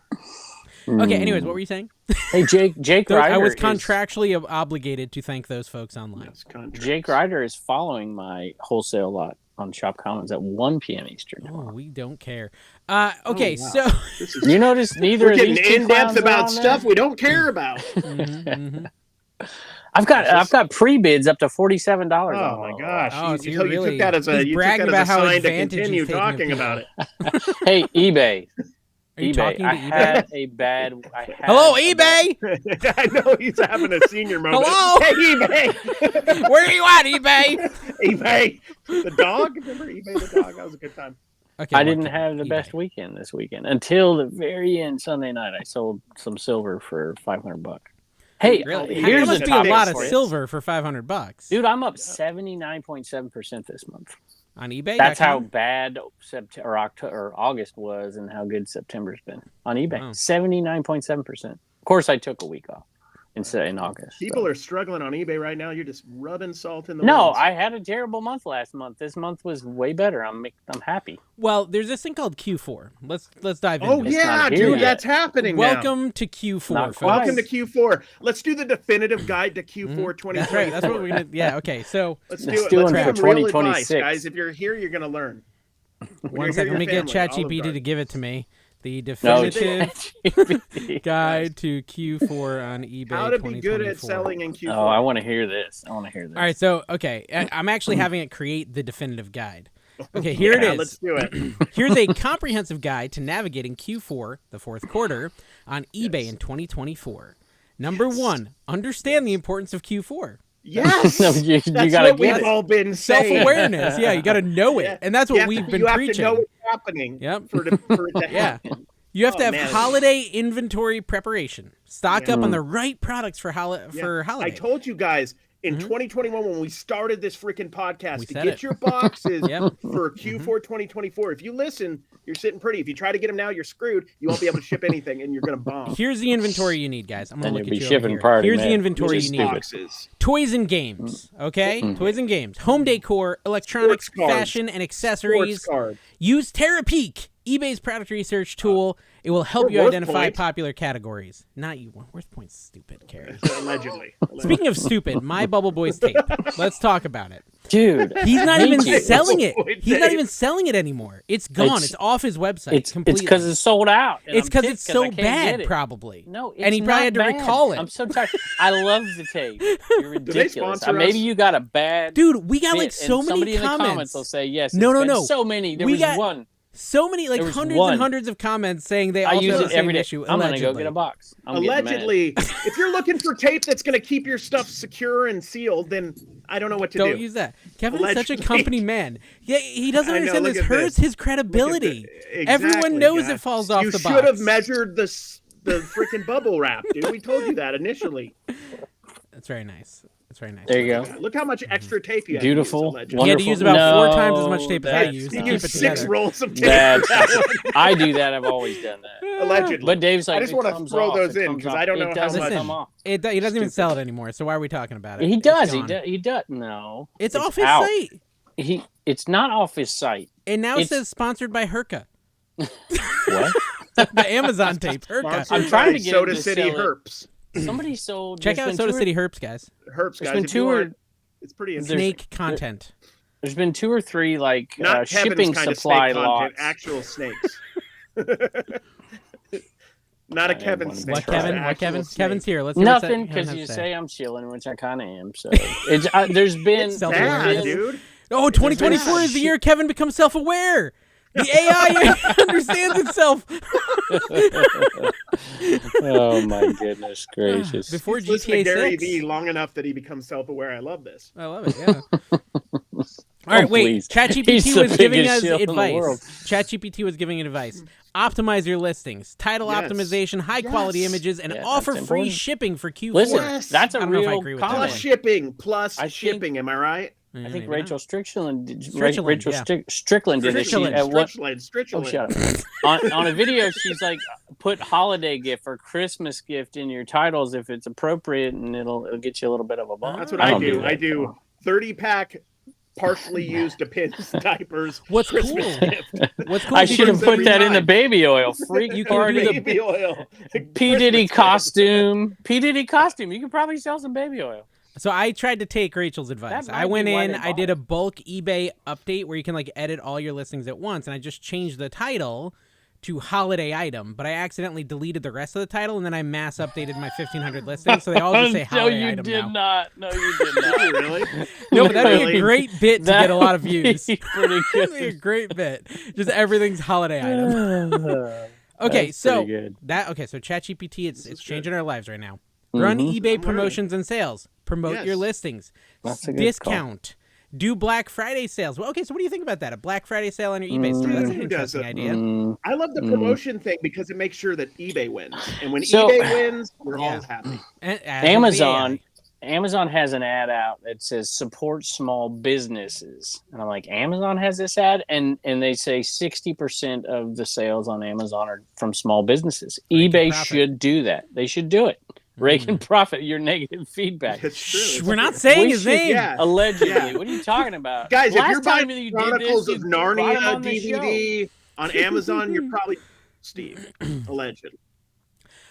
Okay, anyways, what were you saying? Hey, Jake Ryder. I was contractually obligated to thank those folks online. Jake Ryder is following my wholesale lot on Shop Commons at 1 p.m. Eastern. Oh, we don't care. Okay, wow. so you notice neither of these getting in depth about stuff we don't care about. I've got pre-bids up to $47. Oh my gosh! Oh, you took that as a sign to continue talking about it. Hey, eBay. Are you eBay. talking to I eBay? had a bad. Hello, eBay. I know he's having a senior moment. Hello, hey, eBay. Where are you at, eBay? eBay, the dog. Remember eBay the dog? That was a good time. Okay, I didn't have the best weekend this weekend until the very end. Sunday night, I sold some silver for $500. Hey, really? Here's must be a lot of silver for $500, dude. I'm up 79.7% this month on eBay. That's how bad September or October or August was, and how good September's been on eBay. 79.7%. Of course, I took a week off in August. People are struggling on eBay right now. You're just rubbing salt in the No, wounds. I had a terrible month last month. This month was way better. I'm happy. Well, there's this thing called Q4. Let's dive into it. Oh yeah, dude, that's happening. Welcome to Q4, folks. Welcome to Q4. Let's do the definitive guide to Q4 2024. That's right. That's what we're gonna. Yeah. Okay. So let's do it. Let's give them real advice, guys. If you're here, you're gonna learn. One second. Let me get ChatGPT to give it to me. The definitive guide to Q4 on eBay. How to be good at selling in Q4. Oh, I want to hear this. All right, so I'm actually having it create the definitive guide. Okay, here it is. Let's do it. Here's a comprehensive guide to navigating Q4, the fourth quarter, on eBay in 2024. Number 1, understand the importance of Q4. Yes, that's what we've all been saying. Self-awareness. Yeah, you got to know it, and that's what we've been preaching. You have to know what's happening. Yep. For it to happen. You have to have holiday inventory preparation. Stock up on the right products for holiday. I told you guys in 2021 when we started this freaking podcast to get your boxes for Q4 2024. If you listen, you're sitting pretty. If you try to get them now, you're screwed. You won't be able to ship anything, and you're going to bomb. Here's the inventory you need, guys. I'm going to look at you shipping over here. Here's the inventory you need. Boxes. Toys and games, okay? Toys and games. Home decor, electronics, fashion, and accessories. Use Terapeak, eBay's product research tool. It will help you identify popular categories. Not you. Worth Point's stupid, Carrie. Allegedly. Speaking of stupid, my Bubble Boys tape. Let's talk about it. Dude. He's not even selling it. He's not even selling it anymore. It's gone. It's off his website completely. It's because it's sold out. It's because it's so bad, probably. No, it's and he probably had to recall it. I'm so tired. I love the tape. You're ridiculous. Maybe you got a bad Dude, we got like so many somebody comments. In the comments will say, yes, no. So many. There was one. So many, like hundreds and hundreds of comments saying they also use have it the same issue. I'm going to go get a box. Allegedly, if you're looking for tape that's going to keep your stuff secure and sealed, then I don't know what to do. Don't use that. Kevin is such a company man. Yeah, he doesn't understand this hurts his credibility. Exactly, everyone knows it falls off the box. You should have measured the freaking bubble wrap, dude. We told you that initially. That's very nice. That's very nice. There you go. Look how much extra tape you have. Beautiful. You had to use about 4 times as much tape as I used. You use 6 rolls of tape. I do that. I've always done that. Allegedly. But Dave's like, I just want to throw those in because I don't know how much. He doesn't even sell it anymore. So why are we talking about it? He does. He does. No. It's off his site. It's not off his site. And now it says sponsored by Herka. What? The Amazon tape. Herka. I'm trying to get Soda City Herps. Somebody sold. Check out Soda City Herps, guys. Herps, guys. It's pretty interesting. Snake content. There's been 2 or 3 like not shipping kind supply of lots. Actual snakes. Not a Kevin snake. What Kevin? Kevin's here. Let's nothing because you say I'm chilling, which I kind of am. So there's been dude. Oh, 2024 is the year Kevin becomes self-aware. The AI understands itself. Oh my goodness gracious! Before GTA 6, Gary V long enough that he becomes self-aware. I love this. I love it. Yeah. All right, wait. Please. ChatGPT was giving us advice. ChatGPT was giving advice. Optimize your listings, title optimization, high quality images, and offer free shipping for Q4. Listen, that's a real comment. Plus shipping. Am I right? I think Rachel Strickland did. Strickland. Oh, shut up. on a video, she's like, put holiday gift or Christmas gift in your titles if it's appropriate, and it'll get you a little bit of a bump. That's what I do. I do 30-pack partially used Depends diapers. What's Christmas cool? Gift. What's cool? I should have put that in the baby oil. You can do the baby oil. P Diddy costume. P Diddy costume. You can probably sell some baby oil. So I tried to take Rachel's advice. I went in, I did a bulk eBay update where you can like edit all your listings at once, and I just changed the title to holiday item, but I accidentally deleted the rest of the title, and then I mass updated my 1,500 listings, so they all just say holiday item now. No, you did not. Really? No, but that'd be a great bit to get a lot of views. Pretty good. That'd be a great bit. Just everything's holiday item. Okay, so ChatGPT, it's changing our lives right now. Run eBay promotions and sales. Promote your listings. Discount. Do Black Friday sales. Well, okay, so what do you think about that? A Black Friday sale on your eBay store. That's an interesting idea. I love the promotion thing because it makes sure that eBay wins. And when eBay wins, we're all happy. Amazon has an ad out that says support small businesses. And I'm like, Amazon has this ad? And they say 60% of the sales on Amazon are from small businesses. eBay should do that. They should do it. Rake and profit your negative feedback. It's true. We're not saying his name. Yeah. Allegedly. Yeah. What are you talking about? Guys, if you're buying Chronicles of Narnia DVD on Amazon, you're probably Steve. Allegedly.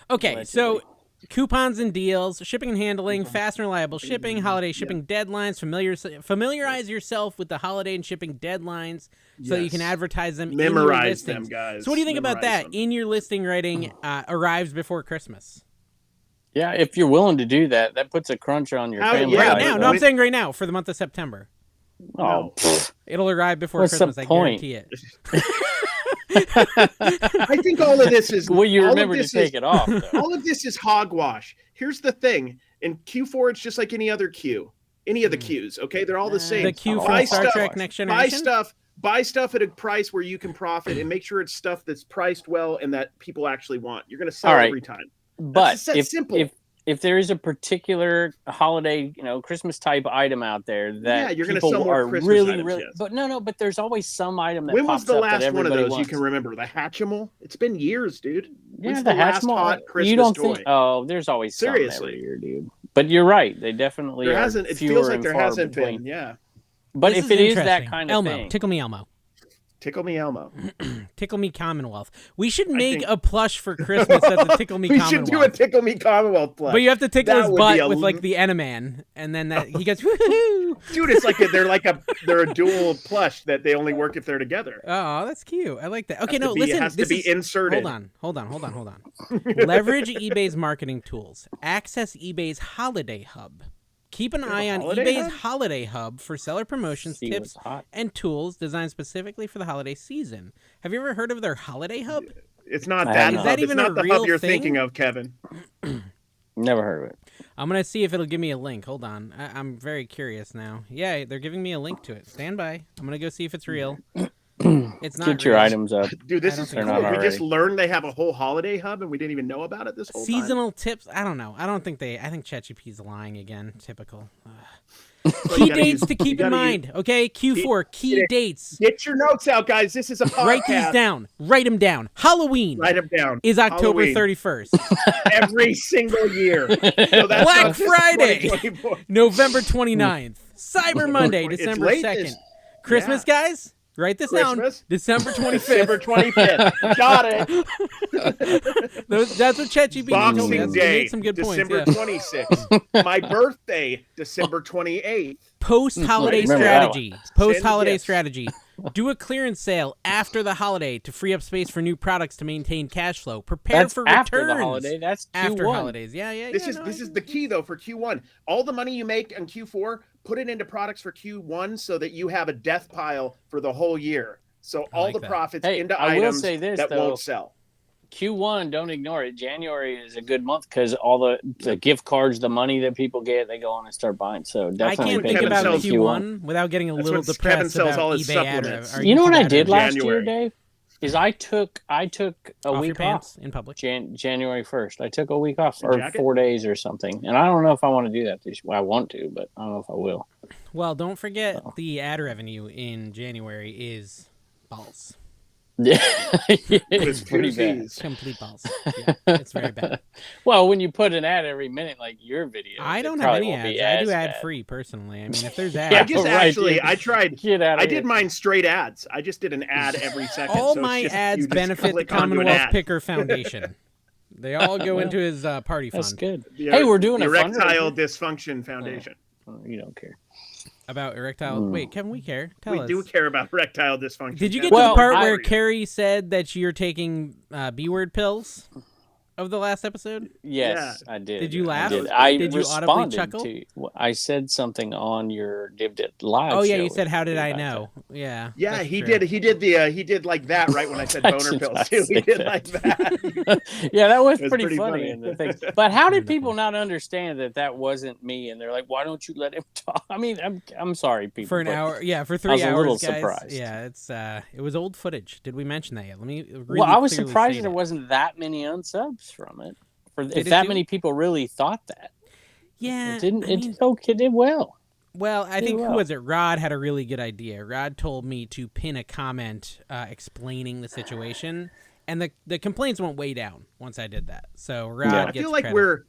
Okay, so coupons and deals, shipping and handling, fast and reliable shipping, holiday shipping deadlines, familiarize yourself with the holiday and shipping deadlines so that you can advertise them. Memorize them, guys. So what do you think about that? In your listing writing, arrives before Christmas. Yeah, if you're willing to do that, that puts a crunch on your family. Right now. No, I'm saying right now for the month of September. Oh, it'll arrive before Christmas. I guarantee it. I think all of this is. Well, you remember to take it off. All of this is hogwash. Here's the thing: in Q4, it's just like any other Q, any of the Qs. Okay, they're all the same. The Q from Star Trek Next Generation. Buy stuff at a price where you can profit, and make sure it's stuff that's priced well and that people actually want. You're going to sell every time. But if there is a particular holiday, Christmas type item out there that you're people sell are Christmas really, items, really, but there's always some item that when pops was the up last that one of those wants. You can remember? The Hatchimal? It's been years, dude. Yeah, the last hot Christmas you don't toy? Think? Oh, there's always some every year, dude. But you're right. They definitely there hasn't. It feels like there hasn't been. Yeah. But if it is that kind of thing, tickle me Elmo. Tickle me Elmo. Tickle me Commonwealth. We should make a plush for Christmas that's a Tickle me Commonwealth. We should do a Tickle me Commonwealth plush. But you have to tickle his butt with like the Eneman, and then he goes woohoo. Dude, it's like they're a dual plush that they only work if they're together. Oh, that's cute. I like that. Okay, listen. It has to be inserted. Hold on. Leverage eBay's marketing tools. Access eBay's Holiday Hub. Keep an eye on eBay's Holiday Hub for seller promotions, tips, and tools designed specifically for the holiday season. Have you ever heard of their Holiday Hub? It's not that. Is that even a real thing? It's not the hub you're thinking of, Kevin. Never heard of it. I'm going to see if it'll give me a link. Hold on. I'm very curious now. Yeah, they're giving me a link to it. Stand by. I'm going to go see if it's real. It's not. Get your items up, dude. This is cool. We just learned they have a whole holiday hub, and we didn't even know about it this whole seasonal time. Tips. I don't know. I think ChatGPT's lying again. Typical. Key dates to keep in mind. Okay, Q4 key dates. Get your notes out, guys. This is a podcast. Write these down. Write them down. Halloween. Write them down. Is October 31st. Every single year. So that's Black Friday. November 29th. Cyber Monday, December 2nd. Christmas, guys. Write this down. December 25th. December 25th. Got it. That's what ChatGPT told me. Boxing Day, some good December points. 26th. My birthday, December 28th. Post-holiday strategy. Post-holiday strategy. Do a clearance sale after the holiday to free up space for new products to maintain cash flow. Prepare for returns. After the holiday. That's Q1. After holidays. Yeah. This is the key, though, for Q1. All the money you make on Q4, put it into products for Q1 so that you have a death pile for the whole year. So all the profits into items that won't sell. Q1, don't ignore it. January is a good month because all the gift cards, the money that people get, they go on and start buying. So definitely I can't think about Q1 without getting a little depressed Kevin sells about all his eBay supplements. You know what I did last year, Dave? Is I took a week off in public. January 1st. I took a week off or 4 days or something. And I don't know if I want to do that this year. Well, I want to, but I don't know if I will. Well, don't forget the ad revenue in January is balls. Yeah, it's pretty bad. Complete balls. Yeah, it's very bad. Well, when you put an ad every minute like your video, I don't have any ads. I do ad free personally. I mean, if there's ads, I did mine straight ads. I just did an ad every second. All my ads benefit the Commonwealth Picker Foundation. They all go into his party fund. That's good. Hey, we're doing the Erectile Dysfunction Foundation. Oh, you don't care. About erectile. Wait, Kevin, we care. Tell us. We do care about erectile dysfunction. Did you get to the part where Carrie said that you're taking B-word pills of the last episode? Yes, yeah. I did. Did you laugh? Did you audibly chuckle? I said something on your Divdit live. Oh yeah, you said, "How did I know?" Yeah. Yeah, he did. He did like that right when I said boner pills too. He did like that. Yeah, that was pretty funny. But how did people not understand that wasn't me? And they're like, "Why don't you let him talk?" I mean, I'm sorry, people. For an hour, for 3 hours. I was a little guys. Surprised. Yeah, it was old footage. Did we mention that yet? Let me. I was surprised there wasn't that many unsubs from it. If that many people really thought that. Yeah. It did well. Well, I think, who was it? Rod had a really good idea. Rod told me to pin a comment explaining the situation, and the complaints went way down once I did that. So Rod gets credit.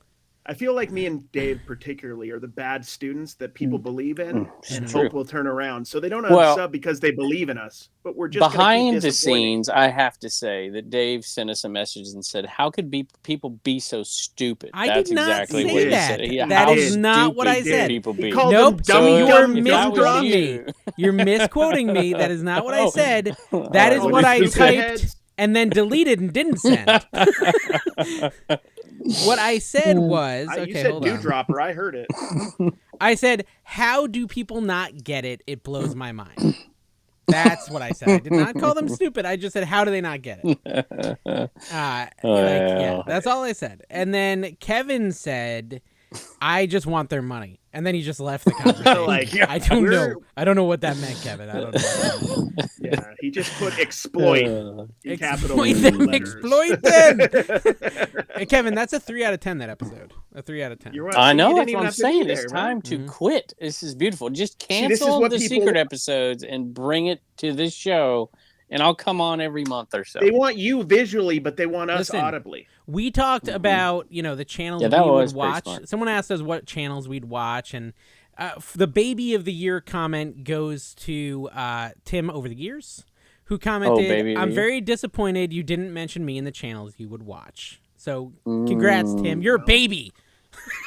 I feel like me and Dave particularly are the bad students that people believe in and hope will turn around. So they don't unsub because they believe in us, but we're just behind the scenes. I have to say that Dave sent us a message and said, "How could people be so stupid?" That's did not exactly say what that. He said. That is not what I said. Nope. You are misquoting me. You're misquoting me. That is not what I said. That is what I typed and then deleted and didn't send. What I said was, you said dewdropper. I heard it. I said, "How do people not get it? It blows my mind." That's what I said. I did not call them stupid. I just said, "How do they not get it?" That's all I said. And then Kevin said, "I just want their money." And then he just left the conversation. I don't know. I don't know what that meant, Kevin. I don't know. Yeah, he just put exploit in capital letters. Exploit them. Hey, Kevin, that's a 3 out of 10. That episode, a 3 out of 10. I know. That's what I'm saying. It's time to quit. This is beautiful. Just cancel the secret episodes and bring it to this show. And I'll come on every month or so. They want you visually, but they want us audibly. We talked about, the channels we would watch. Someone asked us what channels we'd watch, and the baby of the year comment goes to Tim Over the Years, who commented, "I'm very disappointed you didn't mention me in the channels you would watch." So congrats, Tim. You're a baby.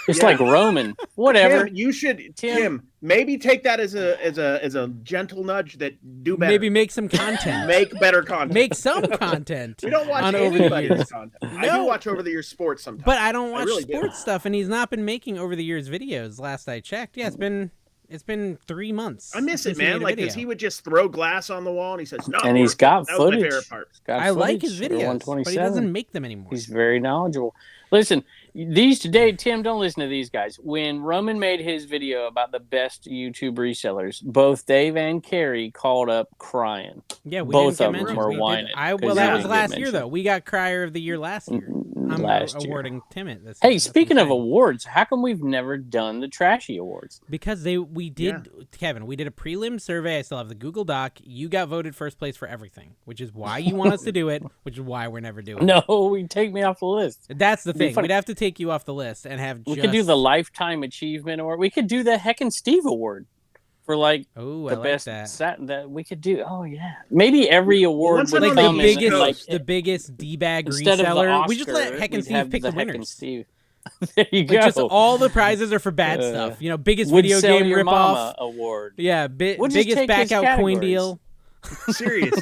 It's like Roman. Whatever. Tim, you should, Tim, maybe take that as a gentle nudge that do better. Maybe make some content. Make better content. Make some content. We don't watch anybody's content. No. I do watch Over the Years sports sometimes. But I don't watch sports stuff, and he's not been making Over the Years videos last I checked. Yeah, it's been 3 months. I miss it, man. Like, because he would just throw glass on the wall, and he says, "No." And he's got footage. My favorite part. I like his videos, but he doesn't make them anymore. He's very knowledgeable. Listen, these today, Tim, don't listen to these guys. When Roman made his video about the best YouTube resellers, both Dave and Carrie called up crying. Yeah, both of them were whining. That was last year, though. We got Crier of the Year last year. I'm awarding Tim it this year. Hey, speaking of awards, how come we've never done the Trashy Awards? Because we did, Kevin, we did a prelim survey. I still have the Google Doc. You got voted first place for everything, which is why you want us to do it, which is why we're never doing it. No, we take me off the list. That's the thing. We'd have to take you off the list and have We could do the Lifetime Achievement Award. We could do the Heckin' Steve Award for the best that we could do. Oh yeah, maybe every award would come the biggest D-bag reseller. We just let Heckin' Steve pick the winners. There you go. Just all the prizes are for bad stuff. Biggest video game ripoff award. Yeah, biggest back out coin deal. Serious.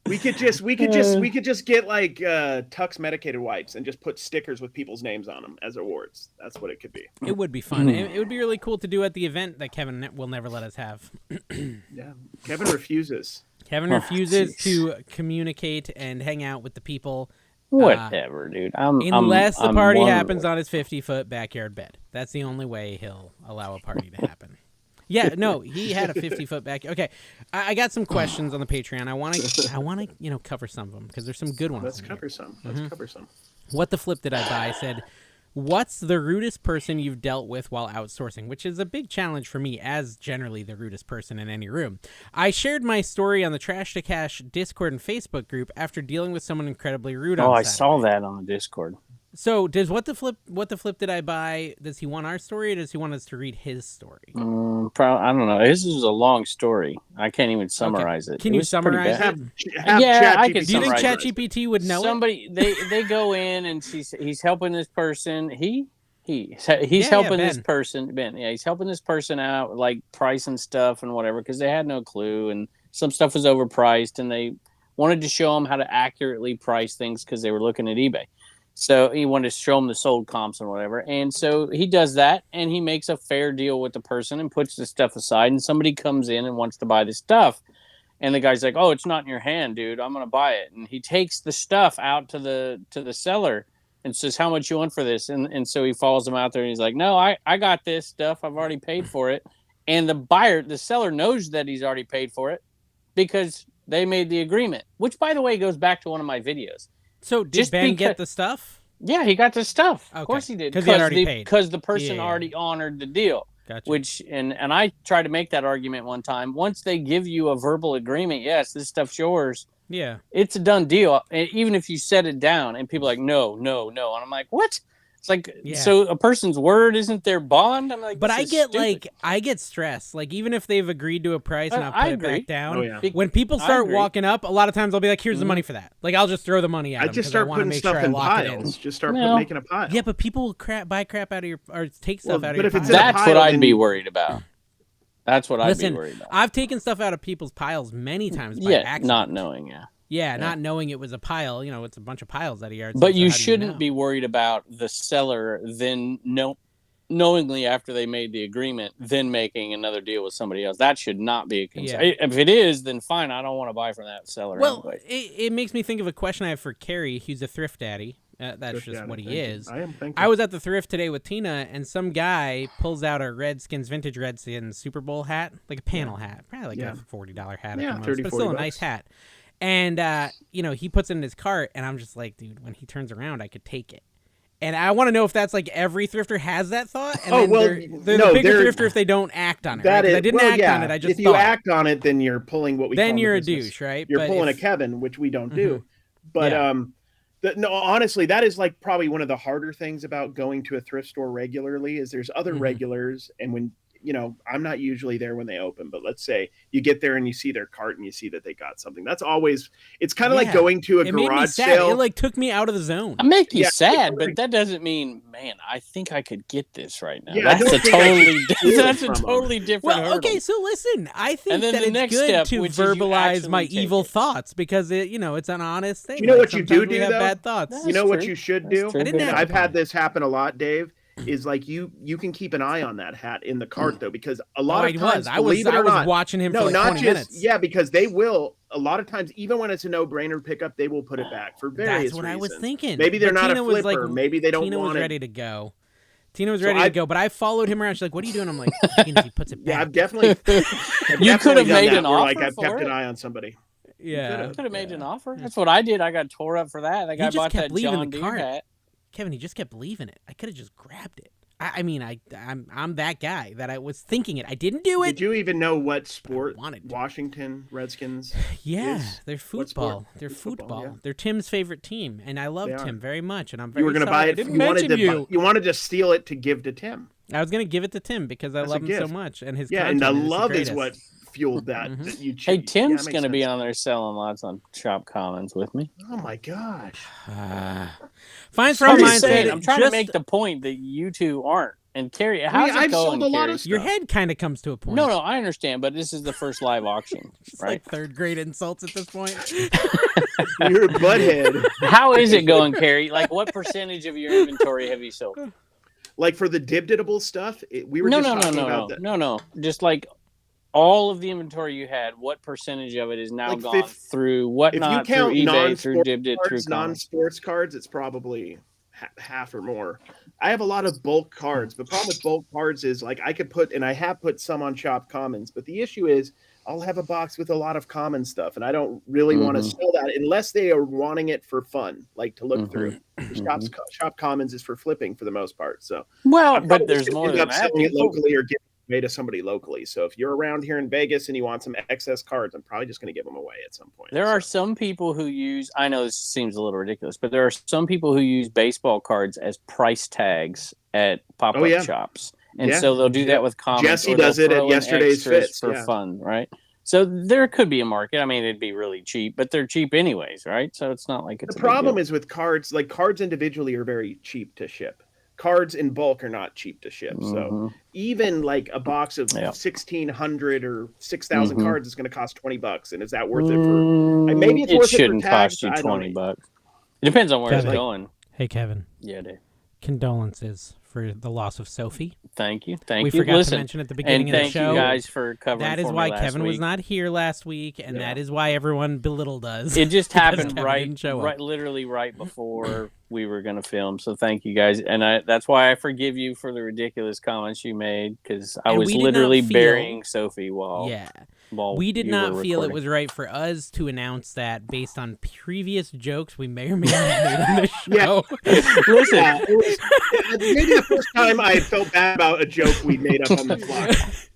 We could just get like Tux medicated wipes and just put stickers with people's names on them as awards. That's what it could be. It would be fun. It would be really cool to do at the event that Kevin will never let us have. Yeah, Kevin refuses. Kevin refuses to communicate and hang out with the people. Whatever, dude. Unless the party happens on his 50-foot backyard bed. That's the only way he'll allow a party to happen. Yeah, no, he had a 50-foot backyard. Okay, I got some questions on the Patreon. I want to, cover some of them because there's some good ones. Let's cover some. What the flip did I buy? Said, what's the rudest person you've dealt with while outsourcing? Which is a big challenge for me as generally the rudest person in any room. I shared my story on the Trash to Cash Discord and Facebook group after dealing with someone incredibly rude on Saturday. I saw that on the Discord. So does what the flip did I buy? Does he want our story or does he want us to read his story? I don't know. His is a long story. I can't even summarize it. Can you summarize it? I can. Do you think ChatGPT would know it? They go in and he's helping this person. He's helping this person. Ben, he's helping this person out, like pricing stuff and whatever, because they had no clue and some stuff was overpriced, and they wanted to show him how to accurately price things because they were looking at eBay. So he wanted to show them the sold comps and whatever. And so he does that, and he makes a fair deal with the person and puts the stuff aside. And somebody comes in and wants to buy the stuff. And the guy's like, oh, it's not in your hand, dude. I'm going to buy it. And he takes the stuff out to the seller and says, how much you want for this? And so he follows him out there, and he's like, no, I got this stuff. I've already paid for it. And the seller knows that he's already paid for it because they made the agreement, which, by the way, goes back to one of my videos. So did Ben get the stuff? Yeah, he got the stuff. Okay. Of course he did. Because he had already paid. Because the person already honored the deal. Gotcha. Which and I tried to make that argument one time. Once they give you a verbal agreement, yes, this stuff's yours. Yeah. It's a done deal. Even if you set it down and people are like, no. And I'm like, what? It's like, so a person's word isn't their bond? I'm like, but I get stressed. Like, even if they've agreed to a price and I'll put it back down, when people start walking up, a lot of times I'll be like, here's the money for that. Like, I'll just throw the money at them. I just start putting stuff in piles. Just start making a pile. Yeah, but people buy crap out of your, or take stuff out of your pile. That's what I'd be worried about. That's what I'd be worried about. I've taken stuff out of people's piles many times by accident. Not knowing, Yeah, not knowing it was a pile. It's a bunch of piles at a yard sale. But you shouldn't be worried about the seller then knowingly after they made the agreement, then making another deal with somebody else. That should not be a concern. Yeah. If it is, then fine. I don't want to buy from that seller. Well, anyway. It makes me think of a question I have for Kerry. He's a thrift daddy. That's just what he is. I was at the thrift today with Tina, and some guy pulls out a vintage Redskins Super Bowl hat, like a panel hat, probably like a $40 hat, at the most, but still a nice hat. And, he puts it in his cart, and I'm just like, dude, when he turns around, I could take it. And I want to know if that's like every thrifter has that thought. And they're the bigger thrifter if they don't act on it. Right? I didn't act on it. I just if you act on it, then you're pulling what we call you're a douche, right? You're pulling a Kevin, which we don't do. But honestly, that is like probably one of the harder things about going to a thrift store regularly is there's other regulars, and when I'm not usually there when they open, but let's say you get there and you see their cart and you see that they got something. That's always, it's kind of like going to a garage sale. It like took me out of the zone. I make you sad, but that doesn't mean, man, I think I could get this right now. Yeah, that's a totally different. Well, okay, so listen, I think that it's good to verbalize my evil thoughts because it's an honest thing. You know what you do though? Bad thoughts. You know what you should do? I've had this happen a lot, Dave. Is like you can keep an eye on that hat in the cart though, because a lot of times I was watching him for like 20 minutes. Yeah, because they will a lot of times, even when it's a no-brainer pickup, they will put it back for various reasons. That's what I was thinking. Maybe they're not a flipper. Maybe they don't want it. Tina was ready to go. Tina was ready to go, but I followed him around. She's like, "What are you doing?" I'm like, "He puts it back." Yeah, I've definitely. You could have made an offer. Like I've kept an eye on somebody. Yeah, could have made an offer. That's what I did. I got tore up for that. That guy bought that John Deere hat. Kevin, he just kept leaving it. I could have just grabbed it. I'm that guy that I was thinking it. I didn't do it. Did you even know what sport Washington Redskins? Yeah, they're football. They're football. Yeah. They're Tim's favorite team, and I love Tim very much. And I'm very. You were going to buy it. You wanted to steal it to give to Tim. I was going to give it to Tim because I love him so much, and his and the love is what fueled that. That you hey, Tim's going to be on there selling lots on Shop Commons with me. Oh my gosh! Fine from mine. I'm trying to make the point that you two aren't. And Carrie, how's it going, Carrie? Your head kind of comes to a point. No, I understand, but this is the first live auction, right? Like third grade insults at this point. You're a butthead. How is it going, Carrie? Like, what percentage of your inventory have you sold? Like for the dibditable stuff, we were just talking about that. No. Just like all of the inventory you had, what percentage of it is now gone through whatnot, through eBay, through Dibdit, through non-sports cards, it's probably half or more. I have a lot of bulk cards. The problem with bulk cards is like I have put some on Shop Commons, but the issue is I'll have a box with a lot of common stuff, and I don't really want to sell that unless they are wanting it for fun, like to look through. Shop Commons is for flipping for the most part. So but there's more than that. Selling it locally or giving away to somebody locally. So if you're around here in Vegas and you want some excess cards, I'm probably just going to give them away at some point. There are some people who use, I know this seems a little ridiculous, but there are some people who use baseball cards as price tags at pop-up shops. And so they'll do that with comics. Jesse does it at yesterday's fits for fun, right? So there could be a market. I mean, it'd be really cheap, but they're cheap anyways, right? So it's not like it's the problem is with cards, like cards individually are very cheap to ship. Cards in bulk are not cheap to ship. So even like a box of 1,600 or 6,000 cards is going to cost $20. And is that worth it for? Maybe it's worth it for tags. It shouldn't cost you $20. It depends on where it's going. Hey, Kevin. Yeah, Dave. Condolences for the loss of Sophie. Thank you. We forgot to mention at the beginning of the show. Thank you guys for covering. That is why Kevin was not here last week, and that is why everyone belittled us. It just happened literally right before we were going to film. So thank you guys, and that's why I forgive you for the ridiculous comments you made because I was literally burying Sophie while we did not feel it was right for us to announce that based on previous jokes we may or may not have made on the show. Listen, it was maybe the first time I felt bad about a joke we made up on the fly.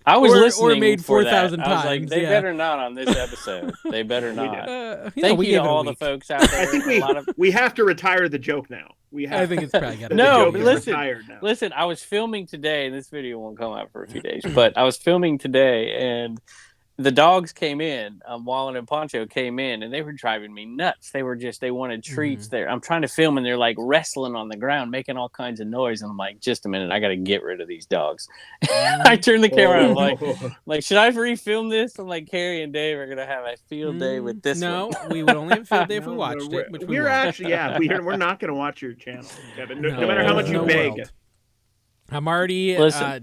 I was listening or made 4,000 times. I was like, they better not on this episode. They better not. Thank you to all the folks out there. I think we have to retire the joke now. I think it's probably got to be listen, I was filming today, and this video won't come out for a few days, but I was filming today, and the dogs came in, Wallen and Poncho came in, and they were driving me nuts. They wanted treats there. I'm trying to film, and they're like wrestling on the ground, making all kinds of noise. And I'm like, just a minute, I got to get rid of these dogs. I turned the camera on, I'm like, should I refilm this? I'm like, Carrie and Dave are going to have a field day with this one. No, we would only have a field day if we watched it. Which we're actually, we're not going to watch your channel, Kevin, no matter how much you beg. I'm already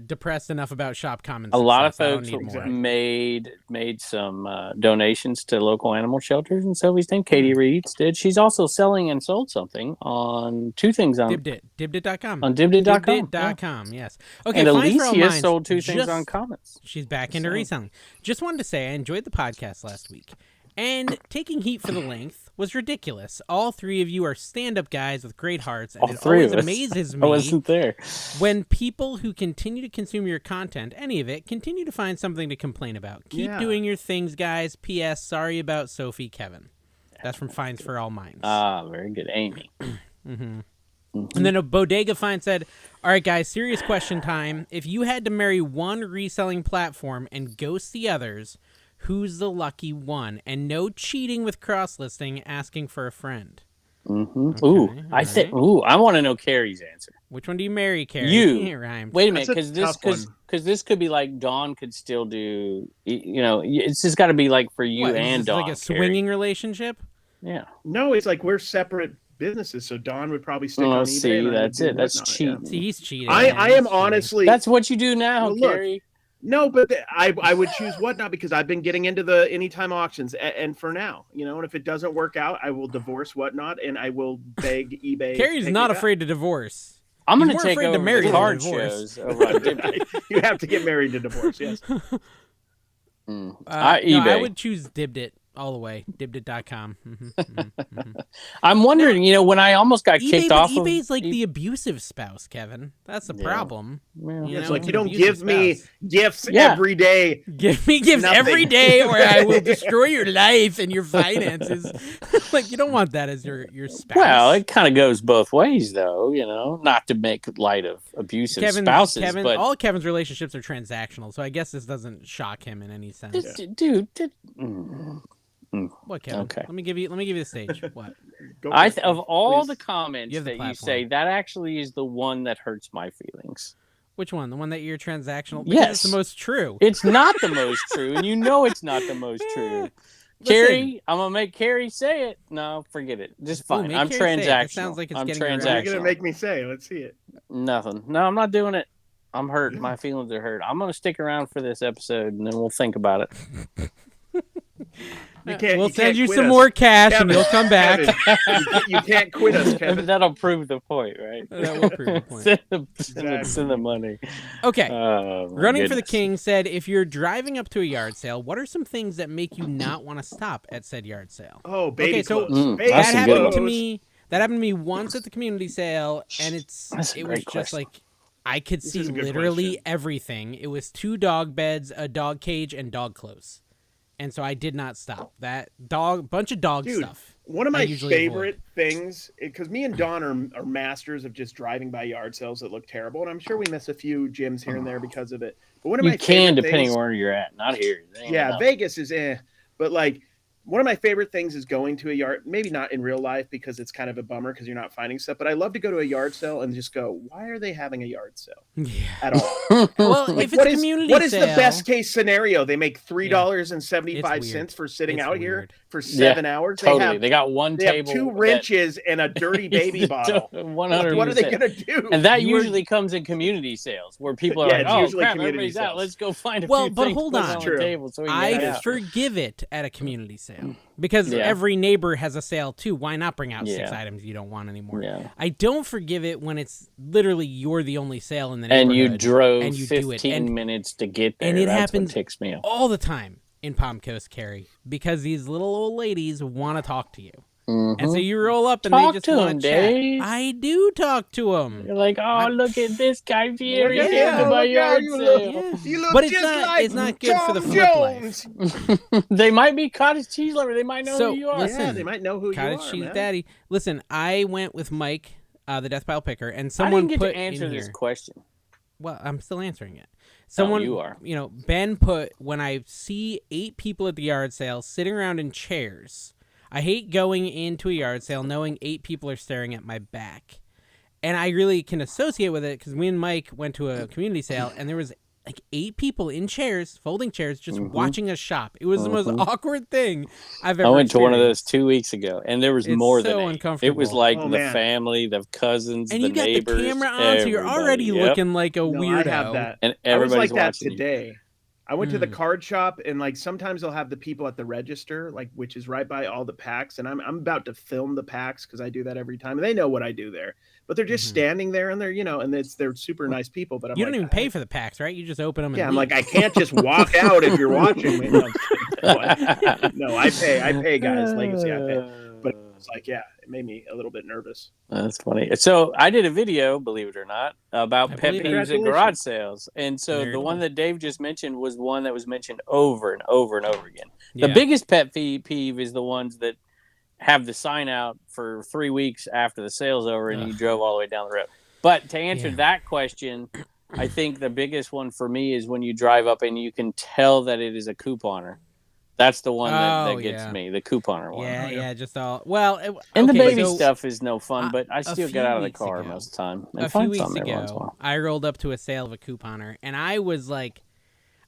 depressed enough about Shop Commons. A lot of folks made some donations to local animal shelters in Sophie's name. Katie Reeds did. She's also selling and sold something on two things on Dibdit.com. On Dibdit.com. Dibdit.com, yes. Okay, and Alicia sold two things on Comments. She's back into reselling. Just wanted to say I enjoyed the podcast last week. And taking heat for the length was ridiculous. All three of you are stand-up guys with great hearts, and it always amazes me I wasn't there. when people who continue to consume your content, any of it, continue to find something to complain about. Keep doing your things, guys. P.S. Sorry about Sophie, Kevin. That's from Fines for All Minds. Very good. Amy. And then a Bodega Fine said, all right, guys, serious question time. If you had to marry one reselling platform and ghost the others, who's the lucky one? And no cheating with cross-listing, asking for a friend. Okay, I want to know Carrie's answer. Which one do you marry, Carrie? You. Rhymed. Wait a minute, because this could be like Dawn could still do, it's just got to be like for you and Dawn. Like a swinging relationship? Yeah. No, it's like we're separate businesses, so Dawn would probably stick on eBay. See, that's it. That's cheating. See, he's cheating. I am honestly... That's what you do now, Carrie. No, but I would choose Whatnot because I've been getting into the anytime auctions, and for now, and if it doesn't work out, I will divorce Whatnot, and I will beg eBay. Carrie's not afraid to divorce. I'm going to take over the card shows. You have to get married to divorce, yes. eBay. I would choose Dibdit. All the way, Dibdit.com. I'm wondering, when I almost got kicked off of... eBay's like the abusive spouse, Kevin. That's the problem. It's like, you don't give me gifts every day. Give me gifts every day or I will destroy your life and your finances. Like, you don't want that as your spouse. Well, it kind of goes both ways, though, not to make light of abusive spouses. But all Kevin's relationships are transactional, so I guess this doesn't shock him in any sense. What, Kevin? Okay. Let me give you the stage. What? Of all the comments you say, that actually is the one that hurts my feelings. Which one? The one that you're transactional? Because yes. It's the most true. It's not the most true, and it's not the most true. Carrie, I'm gonna make Carrie say it. No, forget it. Just fine. I'm transactional. It sounds like it's I'm getting transactional. You're gonna make me say it. Let's see it. Nothing. No, I'm not doing it. I'm hurt. Yeah. My feelings are hurt. I'm going to stick around for this episode, and then we'll think about it. We'll send you some more cash, Kevin, and you'll come back. You can't quit us, Kevin. That'll prove the point, right? That will prove the point. Send the money. Okay. Running for the King said, if you're driving up to a yard sale, what are some things that make you not want to stop at said yard sale? Oh, baby clothes. That happened to me. That happened to me once at the community sale, and it was just like I could see literally everything. It was 2 dog beds, a dog cage, and dog clothes. And so I did not stop. That bunch of dog stuff. One of my favorite things, because me and Dawn are masters of just driving by yard sales that look terrible, and I'm sure we miss a few gyms here and there because of it. But one of my depending where you're at, not here. Yeah, Vegas is but like one of my favorite things is going to a yard, maybe not in real life because it's kind of a bummer because you're not finding stuff, but I love to go to a yard sale and just go, why are they having a yard sale at all? Well, like, if it's community what is the best case scenario? They make $3.75 for sitting out here for 7 hours. Totally. They got one table. They have 2 wrenches and a dirty baby bottle. 100%. What are they going to do? And that usually comes in community sales where people are like, oh, crap, everybody's out. Let's go find a few things. But hold on. On the table so I forgive it at a community sale. Because every neighbor has a sale too. Why not bring out 6 items you don't want anymore? Yeah. I don't forgive it when it's literally you're the only sale in the neighborhood. And you drove 15 minutes to get there. And it happens happens ticks me off. all the time in Palm Coast, Carrie, because these little old ladies want to talk to you. Mm-hmm. And so you roll up and they just want to chat. Dave. I do talk to them. You're like, look at this guy here. He came to my yard sale. You look just it's not good Tom for the flip life. They might be cottage cheese lover. They might know who you are. Listen, they might know who you are. Cottage cheese daddy. Listen, I went with Mike, the Death Pile Picker, and someone I didn't put get to answer this question. Well, I'm still answering it. Someone, you are. Ben put, when I see 8 people at the yard sale sitting around in chairs, I hate going into a yard sale knowing 8 people are staring at my back. And I really can associate with it because me and Mike went to a community sale and there was like 8 people in chairs, folding chairs, just watching us shop. It was the most awkward thing I've ever experienced. I went to one of those 2 weeks ago and there was more than 8. Uncomfortable. It was like the family, the cousins, and the neighbors. And you got the camera on, so you're already looking like a weirdo. I have that. And everybody's I was like that watching today. I went to the card shop and like sometimes they'll have the people at the register, like which is right by all the packs. And I'm about to film the packs because I do that every time. And they know what I do there. But they're just standing there and they're, and they're super nice people. But you don't even pay for the packs, right? You just open them. And I'm like, I can't just walk out if you're watching me. No, I pay, guys. Legacy, I pay. But it's like, it made me a little bit nervous. That's funny. So I did a video, believe it or not, about pet peeves at garage sales. And so the one that Dave just mentioned was one that was mentioned over and over and over again. The biggest pet peeve is the ones that have the sign out for 3 weeks after the sale's over and you drove all the way down the road. But to answer that question, I think the biggest one for me is when you drive up and you can tell that it is a couponer. That's the one that gets me, the couponer one. Yeah, just all. And the baby stuff is no fun, but I still get out of the car most of the time. And a few weeks ago, I rolled up to a sale of a couponer, and I was like,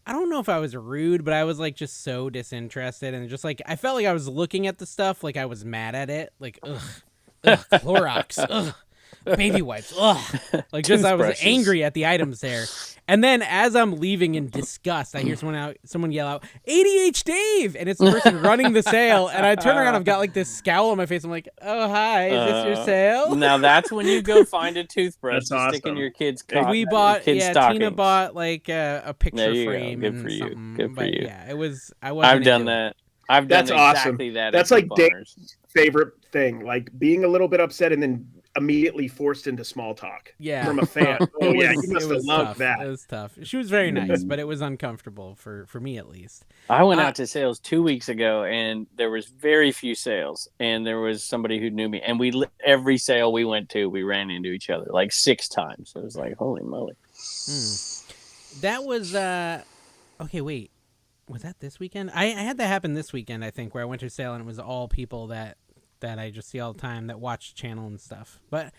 I don't know if I was rude, but I was like just so disinterested, and just like I felt like I was looking at the stuff like I was mad at it, like ugh, Clorox, ugh. Baby wipes, ugh. Like just I was angry at the items there. And then as I'm leaving in disgust, I hear someone yell out, ADH Dave! And it's the person running the sale. And I turn around, I've got like this scowl on my face. I'm like, oh, hi, is this your sale? Now that's when you go find a toothbrush to stick in your kid's cock. We bought, Tina bought like a picture frame. Good for you. Good for you. Yeah, it was, I've done that. I've done exactly that. That's like Dave's favorite thing, like being a little bit upset and then immediately forced into small talk from a fan. You must have loved that. It was tough. She was very nice, but it was uncomfortable for me at least. I went out to sales 2 weeks ago and there was very few sales and there was somebody who knew me and every sale we went to, we ran into each other like 6 times. So it was like, holy moly. That was, okay, wait. Was that this weekend? I had that happen this weekend, I think, where I went to a sale and it was all people that I just see all the time that watch the channel and stuff. But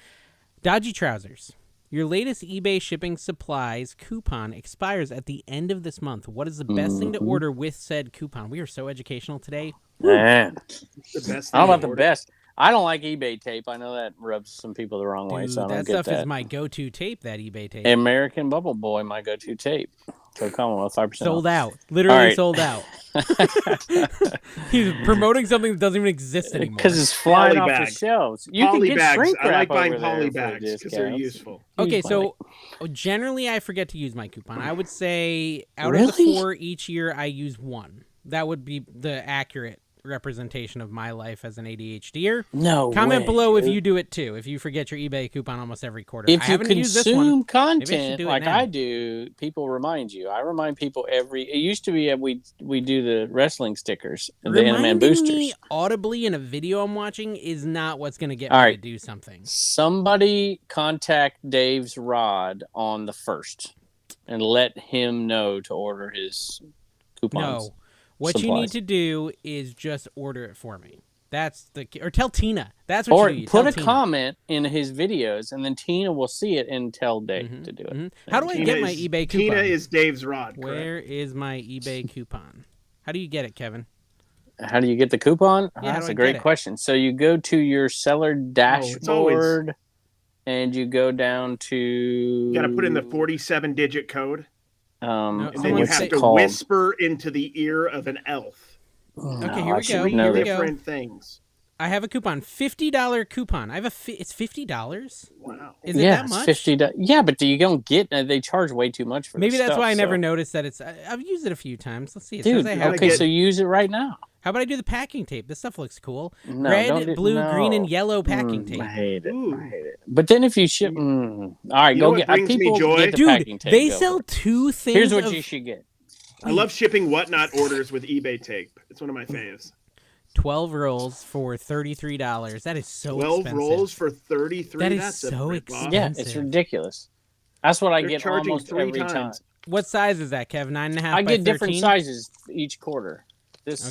Dodgy Trousers. Your latest eBay shipping supplies coupon expires at the end of this month. What is the best thing to order with said coupon? We are so educational today. Man. I don't know about the best. I don't like eBay tape. I know that rubs some people the wrong way, so I don't that get stuff that. is my go-to tape, that eBay tape. American Bubble Boy, my go-to tape. So Commonwealth, 5% sold out. Literally sold out. He's promoting something that doesn't even exist anymore. Because it's flying off the shelves. You can get bags. shrink wrap. I like buying poly bags because they're useful. Okay, so generally I forget to use my coupon. I would say out of the 4 each year, I use 1. That would be the accurate representation of my life as an ADHDer. No Comment way, below dude. if you do it too. If you forget your eBay coupon almost every quarter. If I you haven't used this one. consume content like now. I do, people remind you. I remind people it used to be we do the wrestling stickers, the Animan boosters. Me audibly in a video I'm watching is not what's going to get me to do something. Somebody contact Dave's Rod on the 1st and let him know to order his coupons. No. What you need to do is just order it for me. Or tell Tina. That's what you do. Or put a comment in his videos, and then Tina will see it and tell Dave to do it. Mm-hmm. How do I get my eBay coupon? Tina is Dave's Rod. Where is my eBay coupon? How do you get it, Kevin? How do you get the coupon? Yeah, that's a great question. So you go to your seller dashboard, and you go down to... You got to put in the 47-digit code. And then you have to whisper into the ear of an elf. Okay, here we go. Three different things. I have a coupon, $50 coupon. It's $50. Wow, is it that much? It's $50. Yeah, but you don't get. They charge way too much for. Maybe that's stuff, why I never noticed that it's. I've used it a few times. Let's see. It Dude, says I have okay, so use it right now. How about I do the packing tape? This stuff looks cool. No, red, blue, green, and yellow packing tape. I hate it. I hate it. But then if you ship, all right, go get. People get the Dude, packing tape. They sell 2 things. Here's what you should get. I love shipping whatnot orders with eBay tape. It's one of my faves. 12 rolls for $33. That is so 12 expensive. 12 rolls for $33? That is so expensive. Yeah, it's ridiculous. That's what I get almost every time. What size is that, Kev? 9.5 I by get 13? different sizes each quarter.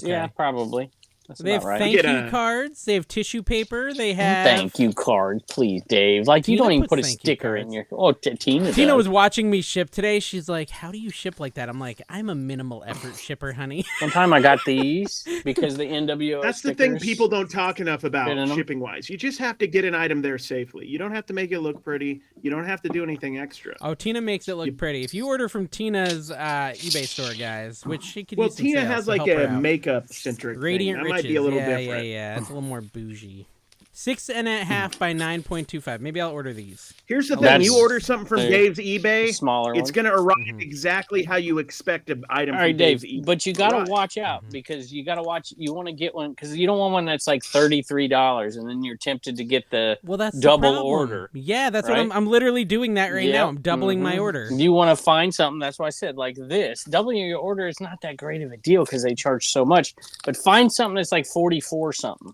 Yeah, probably. That's they have right. thank you cards. They have tissue paper. They have thank you cards, please, Dave. Like you don't even put a sticker in your. Oh, Tina was watching me ship today. She's like, "How do you ship like that?" I'm like, "I'm a minimal effort shipper, honey." One time I got these because the NWO. That's the thing people don't talk enough about shipping wise. You just have to get an item there safely. You don't have to make it look pretty. You don't have to do anything extra. Oh, Tina makes it look pretty. If you order from Tina's eBay store, guys, which she could use some Tina sales has to like help her a out. makeup centric Radiant thing. That Riches. might be a little different. Yeah, it's a little more bougie. 6.5 by 9.25. Maybe I'll order these. Here's the thing: you order something from Dave's eBay, smaller it's going to arrive exactly how you expect an item. All right, from Dave's Dave, but you got to watch out because you got to watch. You want to get one because you don't want one that's like $33, and then you're tempted to get the double order. Yeah, that's what I'm literally doing that right now. I'm doubling my order. You want to find something. That's why I said like this. Doubling your order is not that great of a deal because they charge so much. But find something that's like 44 something.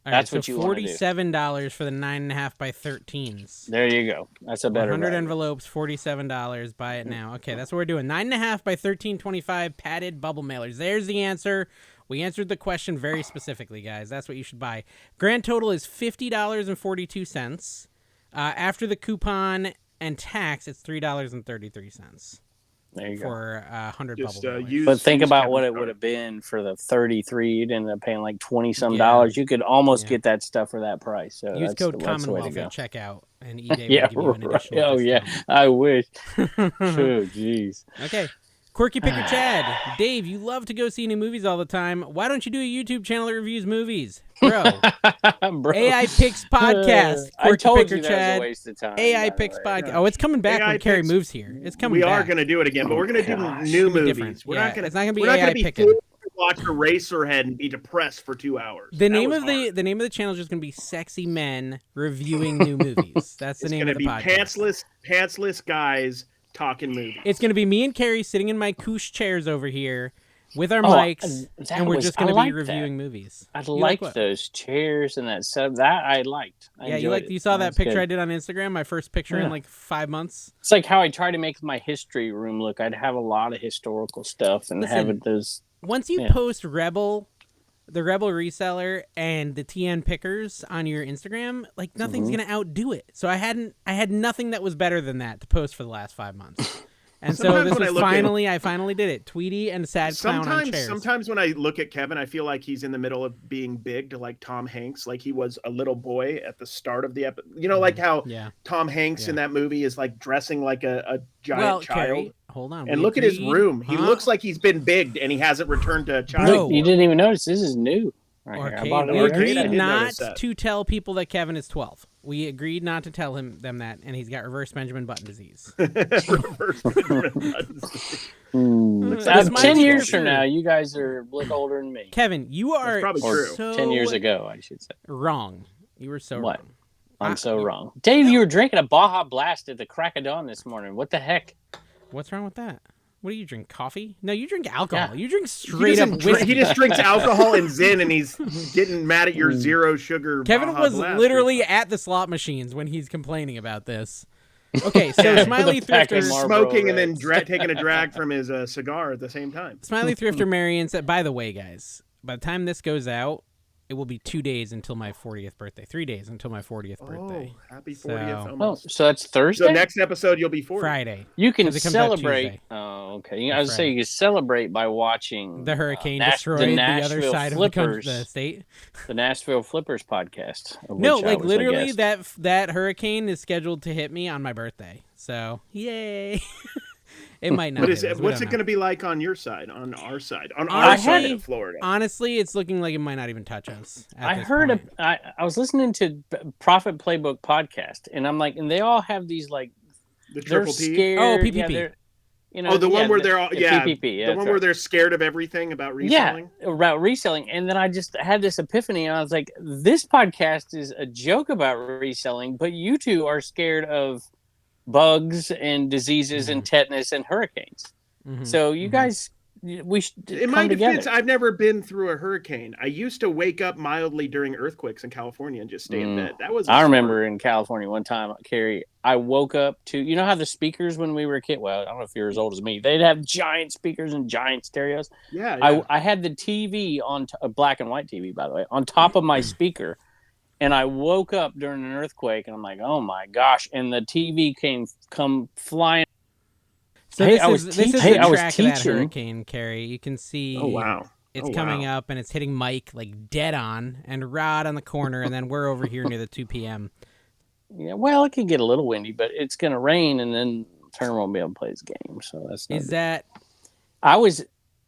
That's what you want to do. $47 for the 9.5 by 13s. There you go. That's a better 100 envelopes, $47. Buy it now. Okay, that's what we're doing. 9.5 by 13.25 padded bubble mailers. There's the answer. We answered the question very specifically, guys. That's what you should buy. Grand total is $50.42. After the coupon and tax, it's $3.33. There you for 100 bubble But think about what it would have been for the 33. You'd end up paying like $20-some dollars. You could almost get that stuff for that price. So use code Commonwealth at checkout, and eBay will give you an additional discount. I wish. Oh, jeez. Okay. Quirky Picker Chad. Dave, you love to go see new movies all the time. Why don't you do a YouTube channel that reviews movies? Bro. AI Picks Podcast. Quirky Picker Chad. That was a waste of time, AI Picks Podcast. Oh, it's coming back when Carrie moves here. It's coming back. We are going to do it again, but we're going to do new movies. We're not going to. It's not going to be AI Picking. Watch Eraserhead and be depressed for 2 hours. The name of the channel is just going to be Sexy Men Reviewing New Movies. That's the name of the podcast. It's going to be pantsless guys talking movies. It's going to be me and Carrie sitting in my couche chairs over here with our mics, and we're just going to be reviewing movies. I liked those chairs and that stuff. That I liked. You saw that picture I did on Instagram, my first picture in like 5 months? It's like how I try to make my history room look. I'd have a lot of historical stuff and have it those. Once you post the Rebel Reseller and the TN Pickers on your Instagram, like nothing's gonna outdo it. So I had nothing that was better than that to post for the last 5 months. And so this was I finally did it. Tweety and sad clown on chairs. Sometimes when I look at Kevin, I feel like he's in the middle of being big to like Tom Hanks, like he was a little boy at the start of the episode. You know, like how Tom Hanks in that movie is like dressing like a giant child. Carrie, hold on. And look at his room. He looks like he's been bigged and he hasn't returned to child. You didn't even notice. This is new. We agreed not to tell people that Kevin is 12. We agreed not to tell them that, and he's got reverse Benjamin Button disease. Reverse Benjamin Button disease. 10 years from now, you guys are a little older than me. Kevin, you are probably true. So 10 years ago, I should say. Wrong. You were so wrong. I'm so wrong. Dave, you were drinking a Baja Blast at the crack of dawn this morning. What the heck? What's wrong with that? What do you drink? Coffee? No, you drink alcohol. You drink straight up whiskey. He just drinks alcohol and Zin, and he's getting mad at your zero sugar. Kevin was literally at the slot machines when he's complaining about this. Okay, so Smiley Thrifter smoking and then taking a drag from his cigar at the same time. Smiley Thrifter Marion said, "By the way, guys, by the time this goes out, it will be 2 days until my 40th birthday. 3 days until my 40th birthday. Happy 40th! So that's Thursday. So next episode you'll be 40. Friday. You can celebrate. Oh, okay. I was saying you can celebrate by watching the hurricane destroy the other side of the state. The Nashville Flippers podcast. No, like literally that hurricane is scheduled to hit me on my birthday. So yay. It might not. What's it going to be like on your side, on our side, on our side of Florida? Honestly, it's looking like it might not even touch us. I was listening to Profit Playbook podcast, and I'm like, and they all have these like the triple P. Scared, PPP. The one where they're all PPP, the one where they're scared of everything about reselling. Yeah, about reselling. And then I just had this epiphany, and I was like, this podcast is a joke about reselling, but you two are scared of bugs and diseases and tetanus and hurricanes. So you guys, we should in my defense, I've never been through a hurricane. I used to wake up mildly during earthquakes in California and just stay in bed. That was I remember in California one time, Carrie, I woke up to, you know how the speakers when we were a kid, well, I don't know if you're as old as me, they'd have giant speakers and giant stereos. I had the TV on a black and white TV, by the way, on top of my speaker. And I woke up during an earthquake, and I'm like, "Oh my gosh!" And the TV come flying. So this is the track of that hurricane, Carrie. You can see. Oh wow! It's coming up, and it's hitting Mike like dead on, and Rod on the corner, and then we're over here near the 2 p.m. Yeah, well, it could get a little windy, but it's going to rain, and then Turner won't be able to play his game. So that's not that.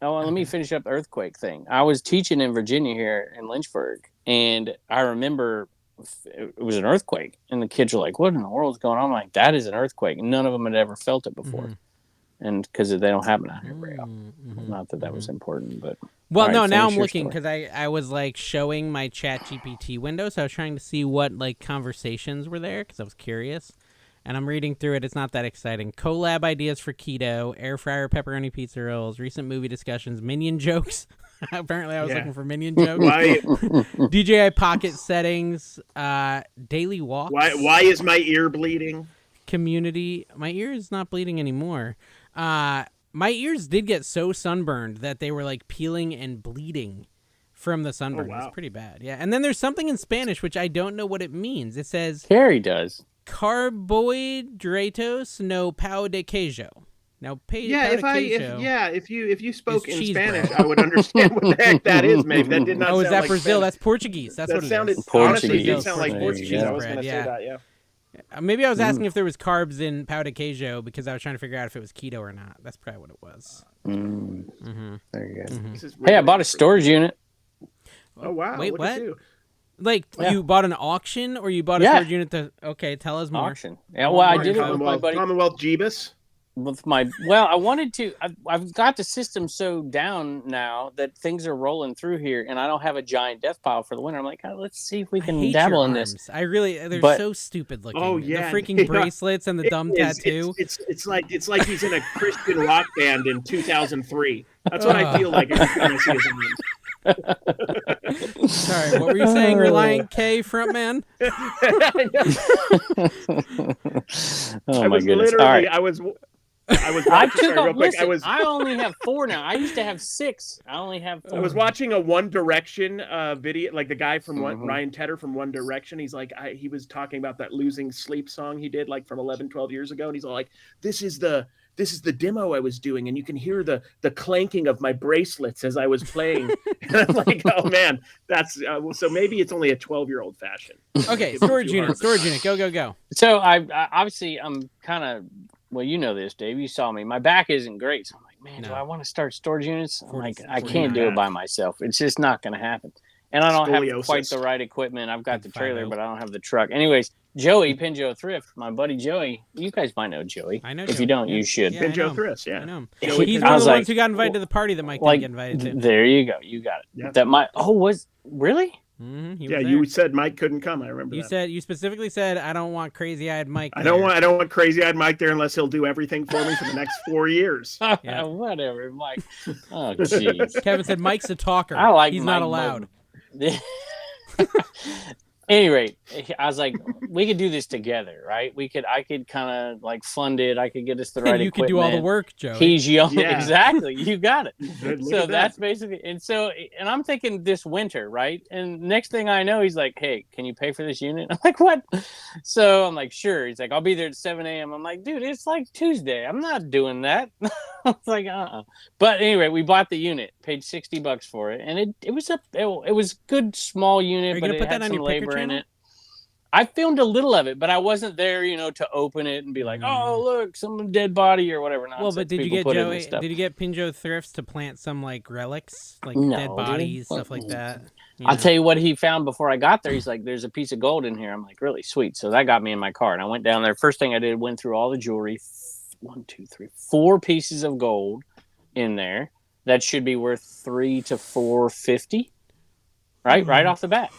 Let me finish up the earthquake thing. I was teaching in Virginia here in Lynchburg, and I remember it was an earthquake, and the kids were like, "What in the world is going on?" I'm like, "That is an earthquake." None of them had ever felt it before, and because they don't happen out here very often. Not that was important, but now I'm looking because I was like showing my ChatGPT window, so I was trying to see what like conversations were there because I was curious. And I'm reading through it. It's not that exciting. Collab ideas for keto, air fryer pepperoni pizza rolls, recent movie discussions, Minion jokes. Apparently, I was looking for Minion jokes. DJI Pocket settings, daily walks. Why is my ear bleeding? Community. My ear is not bleeding anymore. My ears did get so sunburned that they were like peeling and bleeding from the sunburn. It's pretty bad. Yeah. And then there's something in Spanish, which I don't know what it means. It says... Carrie does. Carbohidratos no pão de queijo. Now, if you spoke in Spanish, I would understand what the heck that is. Maybe that did not. Is that like Brazil? Spanish. That's Portuguese. That's what it sounded. is. Honestly, it did sound like Portuguese. I was going to say that. Yeah. Maybe I was asking if there was carbs in pão de queijo because I was trying to figure out if it was keto or not. That's probably what it was. There you go. Hey, I bought a storage unit. Oh wow! Wait, what? Like you bought an auction or you bought a storage unit? Okay, tell us more. Auction. Yeah, well, I did it with my buddy. Commonwealth Jeebus. I wanted to. I've got the system so down now that things are rolling through here, and I don't have a giant death pile for the winter. I'm like, let's see if we can dabble in this. They're so stupid looking. Oh yeah, the freaking bracelets and the dumb tattoo. It's like he's in a Christian rock band in 2003. That's what I feel like every time I see his names. Sorry, what were you saying, Reliant K frontman? Oh my goodness! All right. I only have 4 now. I used to have 6. I only have 4. I was watching a One Direction video, like the guy from Ryan Tedder from One Direction. He's like, he was talking about that Losing Sleep song he did like from 11, 12 years ago. And he's all like, this is the this is the demo I was doing, and you can hear the clanking of my bracelets as I was playing. And I'm like, oh man, that's so maybe it's only a 12-year-old fashion. Okay, storage unit, go. So I obviously I'm kind of, well, you know this, Dave. You saw me. My back isn't great, so I'm like, man, do I want to start storage units? I'm like, I can't do it by myself. It's just not going to happen. And I don't have quite the right equipment. I've got the trailer, but I don't have the truck. Anyways, Joey, Pinjo Thrift, my buddy Joey. You guys might know Joey. I know. If you don't, you should. Pinjo Thrift, yeah. I know. He's one of the ones who got invited to the party that Mike didn't get invited to. There you go. You got it. Yeah. That might. Oh, was really? Mm-hmm, yeah, you said Mike couldn't come. I remember. You specifically said I don't want crazy-eyed Mike. I don't want crazy-eyed Mike there unless he'll do everything for me for the next 4 years. Yeah. Whatever, Mike. Oh, jeez. Kevin said Mike's a talker. I like. He's Mike not allowed. Any rate, I was like, we could do this together, right? I could kind of like fund it. I could get us the right equipment. You could do all the work, Joe. He's young. Yeah. Exactly. You got it. So that's basically, and I'm thinking this winter, right? And next thing I know, he's like, hey, can you pay for this unit? I'm like, what? So I'm like, sure. He's like, I'll be there at 7 a.m. I'm like, dude, it's like Tuesday. I'm not doing that. I was like, But anyway, we bought the unit, paid $60 for it. And it was good small unit, but it had some labor in it. I filmed a little of it, but I wasn't there, to open it and be like, "Oh, look, some dead body or whatever." Well, but did you get Joey? Did you get Pinjo Thrifts to plant some like relics, like dead bodies, stuff like that? I'll tell you what he found before I got there. He's like, "There's a piece of gold in here." I'm like, "Really sweet." So that got me in my car, and I went down there. First thing I did, went through all the jewelry. 4 pieces of gold in there that should be worth $300 to $450, right off the bat.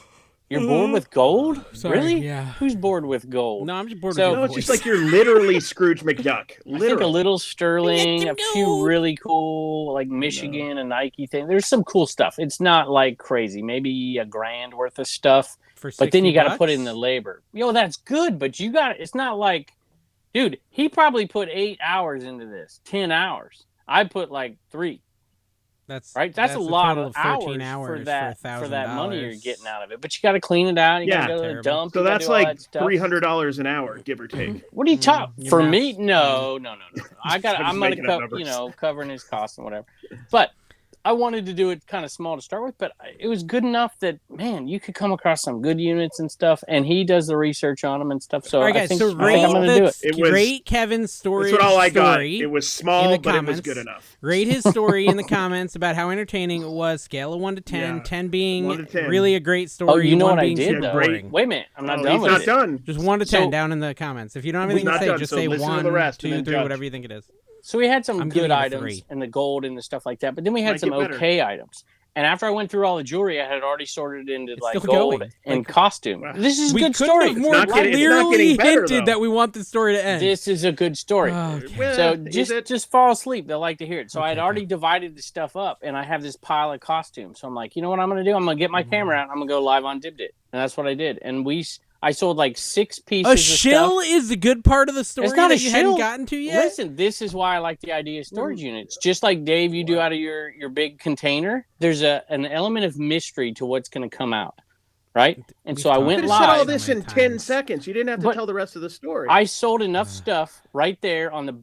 You're bored with gold? Sorry, really? Yeah. Who's bored with gold? No, I'm just bored with gold. No, it's just like you're literally Scrooge McDuck. Literally. I think a little sterling, a few really cool, like Michigan, a Nike thing. There's some cool stuff. It's not like crazy. Maybe $1,000 worth of stuff. But then you got to put in the labor. That's good, but it's not like, dude, he probably put 8 hours into this, 10 hours. I put like 3. That's a lot of hours for that money you're getting out of it. But you got to clean it out. You got to go to the dump. So that's like $300 an hour, give or take. What are you talking? For me, no. I'm going to covering his costs and whatever. But I wanted to do it kind of small to start with, but it was good enough that, man, you could come across some good units and stuff, and he does the research on them and stuff. So I think I'm going to do it. Rate Kevin's story. That's what all I got. It was small, but it was good enough. Rate his story in the comments about how entertaining it was. Scale of 1 to 10. 10 being really a great story. Oh, you know what I did, though? Wait a minute. I'm not done with it. He's not done. Just 1 to 10 down in the comments. If you don't have anything to say, just say 1, 2, 3, whatever you think it is. So we had some good items and the gold and the stuff like that, but then we had some okay items. And after I went through all the jewelry, I had already sorted into like gold and costume. Wow. This is a good story. We couldn't have more clearly hinted that we want the story to end. This is a good story. Okay. So just fall asleep. They'll like to hear it. So I had already divided the stuff up, and I have this pile of costumes. So I'm like, you know what I'm going to do? I'm going to get my camera out, and I'm going to go live on Dibdit. And that's what I did. And I sold like 6 pieces of stuff. A shill is a good part of the story that you hadn't gotten to yet? Listen, this is why I like the idea of storage units. Just like, Dave, you do out of your big container, there's an element of mystery to what's going to come out, right? And so I went live. You said all this in 10 seconds. You didn't have to tell the rest of the story. I sold enough stuff right there on the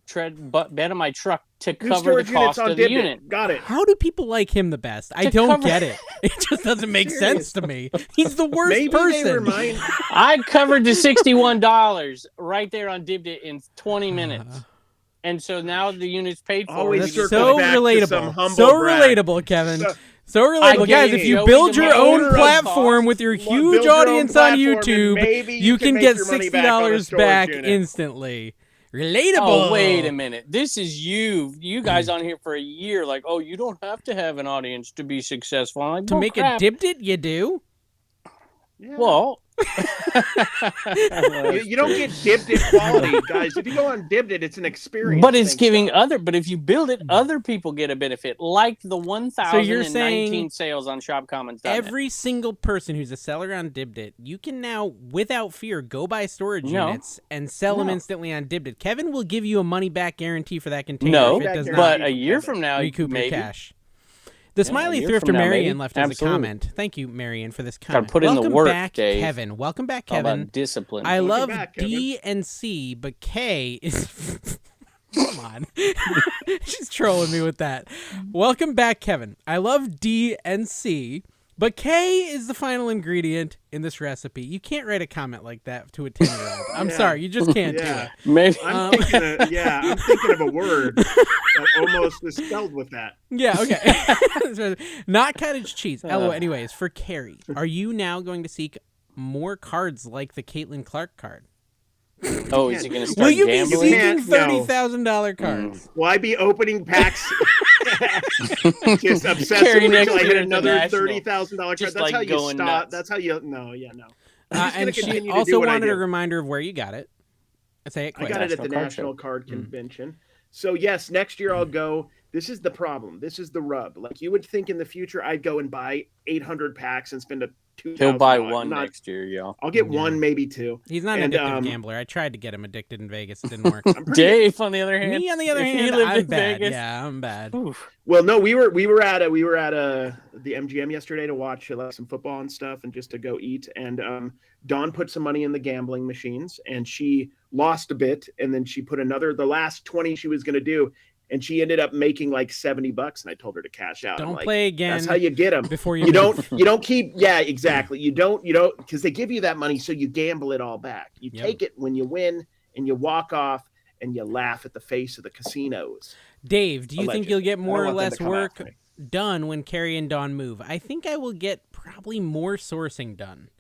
bed of my truck to cover the cost of the unit. Got it. How do people like him the best? I don't get it. It just doesn't make sense to me. He's the worst person. I covered the $61 right there on Dibdit in 20 minutes. And so now the unit's paid for. Always so relatable. So relatable, Kevin. So relatable. Guys, if you build your own platform with your huge audience on YouTube, you can get $60 back instantly. Relatable. Oh, wait a minute. This is you guys on here for a year. Like, oh, you don't have to have an audience to be successful. I'm like, to make a Dibdit, you do. Yeah. Well, you don't get Dibdit quality, guys. If you go on Dibdit, it's an experience. But it's giving but if you build it, other people get a benefit, like the 1,019 sales on shopcommons.net. Every single person who's a seller on Dibdit, you can now, without fear, go buy storage units and sell them instantly on Dibdit. Kevin will give you a money-back guarantee for that container. No, if it does but a year from now, recoup maybe. your cash. The Smiley Thrifter Marion left us a comment. Thank you, Marion, for this comment. Put in the work, back, Dave. Kevin. Welcome back, All Kevin. about discipline. I love D and C, but K is Come on. She's trolling me with that. Welcome back, Kevin. I love D and C, but K is the final ingredient in this recipe. You can't write a comment like that to a 10-year-old. I'm sorry. You just can't do it. Maybe. I'm thinking of a word that almost is spelled with that. Yeah, okay. Not cottage cheese. Anyways, for Carrie, are you now going to seek more cards like the Caitlin Clark card? Oh, is he going to start Will you gambling? be seeking $30,000 cards? Will I be opening packs? Just obsessively until I hit another $30,000 card. That's like how you stop. Nuts. That's how you. No. And she also wanted a reminder of where you got it. Say it quick. I got it at the National Card Convention. So yes, next year I'll go. This is the problem. This is the rub. Like you would think in the future, I'd go and buy 800 packs and spend $2,000. He'll buy one next year, y'all. I'll get one, maybe two. He's not an addictive gambler. I tried to get him addicted in Vegas. It didn't work. Dave, on the other hand. Me, on the other hand, I'm bad. Vegas. Yeah, I'm bad. Oof. Well, no, we were at the MGM yesterday to watch some football and stuff, and just to go eat. And Dawn put some money in the gambling machines, and she lost a bit, and then she put the last 20 she was going to do. And she ended up making like $70, and I told her to cash out. Don't play again. That's how you get them. Before you don't keep. Yeah, exactly. You don't because they give you that money, so you gamble it all back. You take it when you win, and you walk off, and you laugh at the face of the casinos. Dave, do you think you'll get more or less work done when Carrie and Dawn move? I think I will get probably more sourcing done.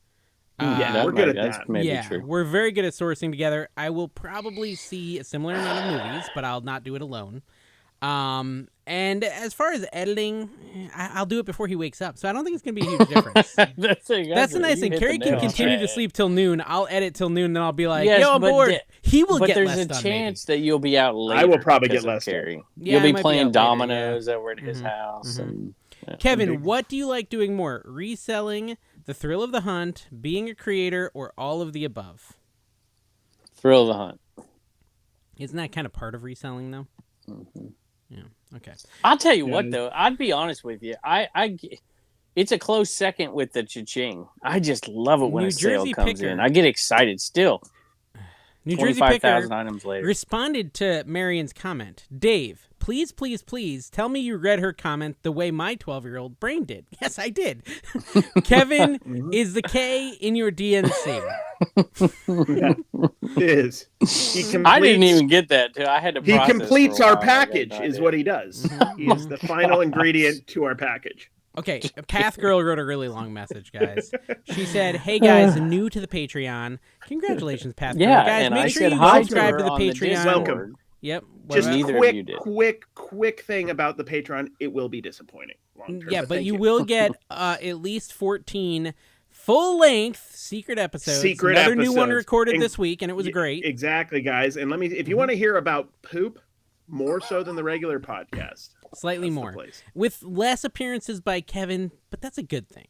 We're good at that. True. We're very good at sourcing together. I will probably see a similar amount of movies, but I'll not do it alone. And as far as editing, I'll do it before he wakes up, so I don't think it's going to be a huge difference. That's the nice thing. Carrie can continue to sleep till noon. I'll edit till noon, then I'll be like, yo, I'm bored. He will get less done. But there's a chance that you'll be out later. I will probably get less Carrie. You'll be playing dominoes over at his house. And Kevin, what do you like doing more? Reselling, the thrill of the hunt, being a creator, or all of the above? Thrill of the hunt. Isn't that kind of part of reselling, though? Mm-hmm. Yeah. Okay. I'll tell you what, though. I'd be honest with you. It's a close second with the cha-ching. I just love it when a sale comes in. I get excited still. New Jersey Picker items later. Responded to Marion's comment. Dave, please, please, please tell me you read her comment the way my 12-year-old brain did. Yes, I did. Kevin, is the K in your DNC? It is. I didn't even get that. I had to. He completes our package, is what he does. He is the final ingredient to our package. Okay, Path Girl wrote a really long message, guys. She said, "Hey guys, new to the Patreon. Congratulations, Path Girl. Yeah, guys, and make I sure said you hi subscribe to the on Patreon. Welcome. Yep. Just a quick thing about the Patreon. It will be disappointing long term. Yeah, but you will get at least 14 full-length secret episodes. Another new one recorded this week, and it was great. Exactly, guys. And if you want to hear about poop more so than the regular podcast. Slightly more. With less appearances by Kevin, but that's a good thing.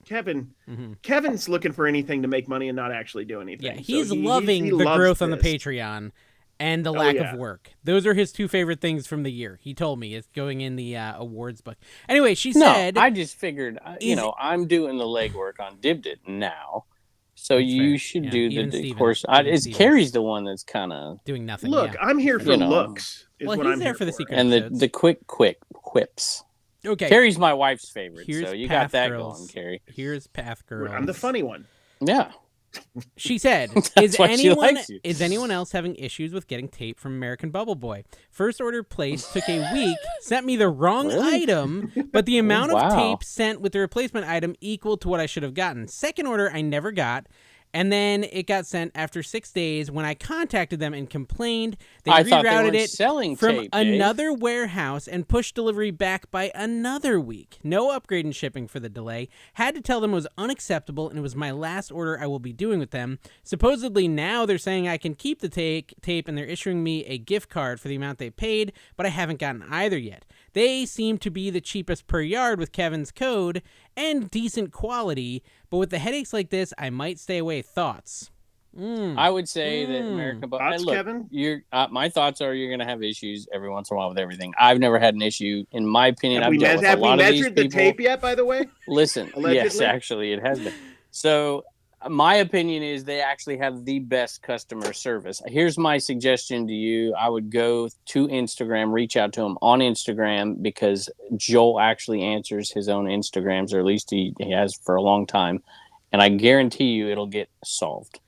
Kevin's looking for anything to make money and not actually do anything. Yeah, he's loving the growth on the Patreon and the lack of work. Those are his two favorite things from the year. He told me it's going in the awards book. Anyway, she said... I just figured, I'm doing the legwork on Dibbed It now. So you should do the course. Carrie's the one that's kind of doing nothing. Look, I'm here for looks. Well, he's there for the secret and episodes. the quick quips. Okay, Carrie's my wife's favorite, Here's so you Path got that Girls. going, Carrie. Here's Path Girl. I'm the funny one. Yeah. She said, is anyone else having issues with getting tape from American Bubble Boy? First order placed took a week, sent me the wrong item, but the amount of tape sent with the replacement item equal to what I should have gotten. Second order I never got. And then it got sent after 6 days. When I contacted them and complained, they rerouted it from another warehouse and pushed delivery back by another week. No upgrade in shipping for the delay. Had to tell them it was unacceptable, and it was my last order I will be doing with them. Supposedly now they're saying I can keep the tape, and they're issuing me a gift card for the amount they paid, but I haven't gotten either yet. They seem to be the cheapest per yard with Kevin's code and decent quality, but with the headaches like this, I might stay away. Thoughts? I would say that American Bubble. Thoughts, Kevin? My thoughts are you're going to have issues every once in a while with everything. I've never had an issue, in my opinion. Have we measured the tape yet? By the way, listen. Allegedly? Yes, actually, it has been. So my opinion is they actually have the best customer service. Here's my suggestion to you. I would go to Instagram, reach out to them on Instagram, because Joel actually answers his own Instagrams, or at least he has for a long time. And I guarantee you it'll get solved.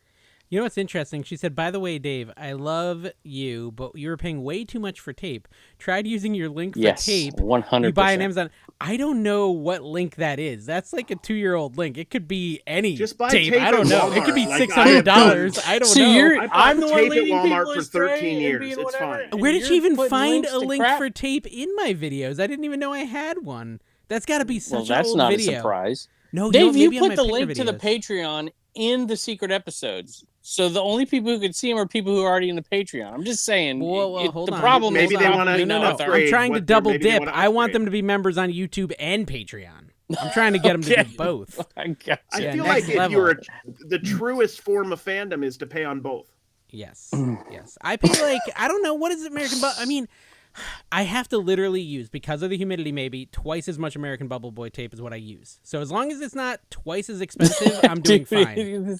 You know what's interesting? She said, by the way, Dave, I love you, but you were paying way too much for tape. Tried using your link for tape. 100%. You buy on Amazon. I don't know what link that is. That's like a 2-year-old link. It could be any Just buy tape. tape I don't know. Walmart. It could be Like, $600. I don't know. I'm the one tape at leading Walmart people for astray 13 years. It's fine. Where did she even find a link for tape in my videos? I didn't even know I had one. That's got to be such an old video. Well, that's not a surprise. No, Dave, you put the link to the Patreon in the secret episodes. So the only people who could see them are people who are already in the Patreon. I'm just saying. Hold on. Problem maybe is they want to. No. I'm trying to double dip. I want them to be members on YouTube and Patreon. I'm trying to get them to do both. I feel like if you're the truest form of fandom is to pay on both. Yes. I pay like, I don't know, what is American Bubble? I mean, I have to literally use, because of the humidity maybe, twice as much American Bubble Boy tape as what I use. So as long as it's not twice as expensive, I'm doing fine.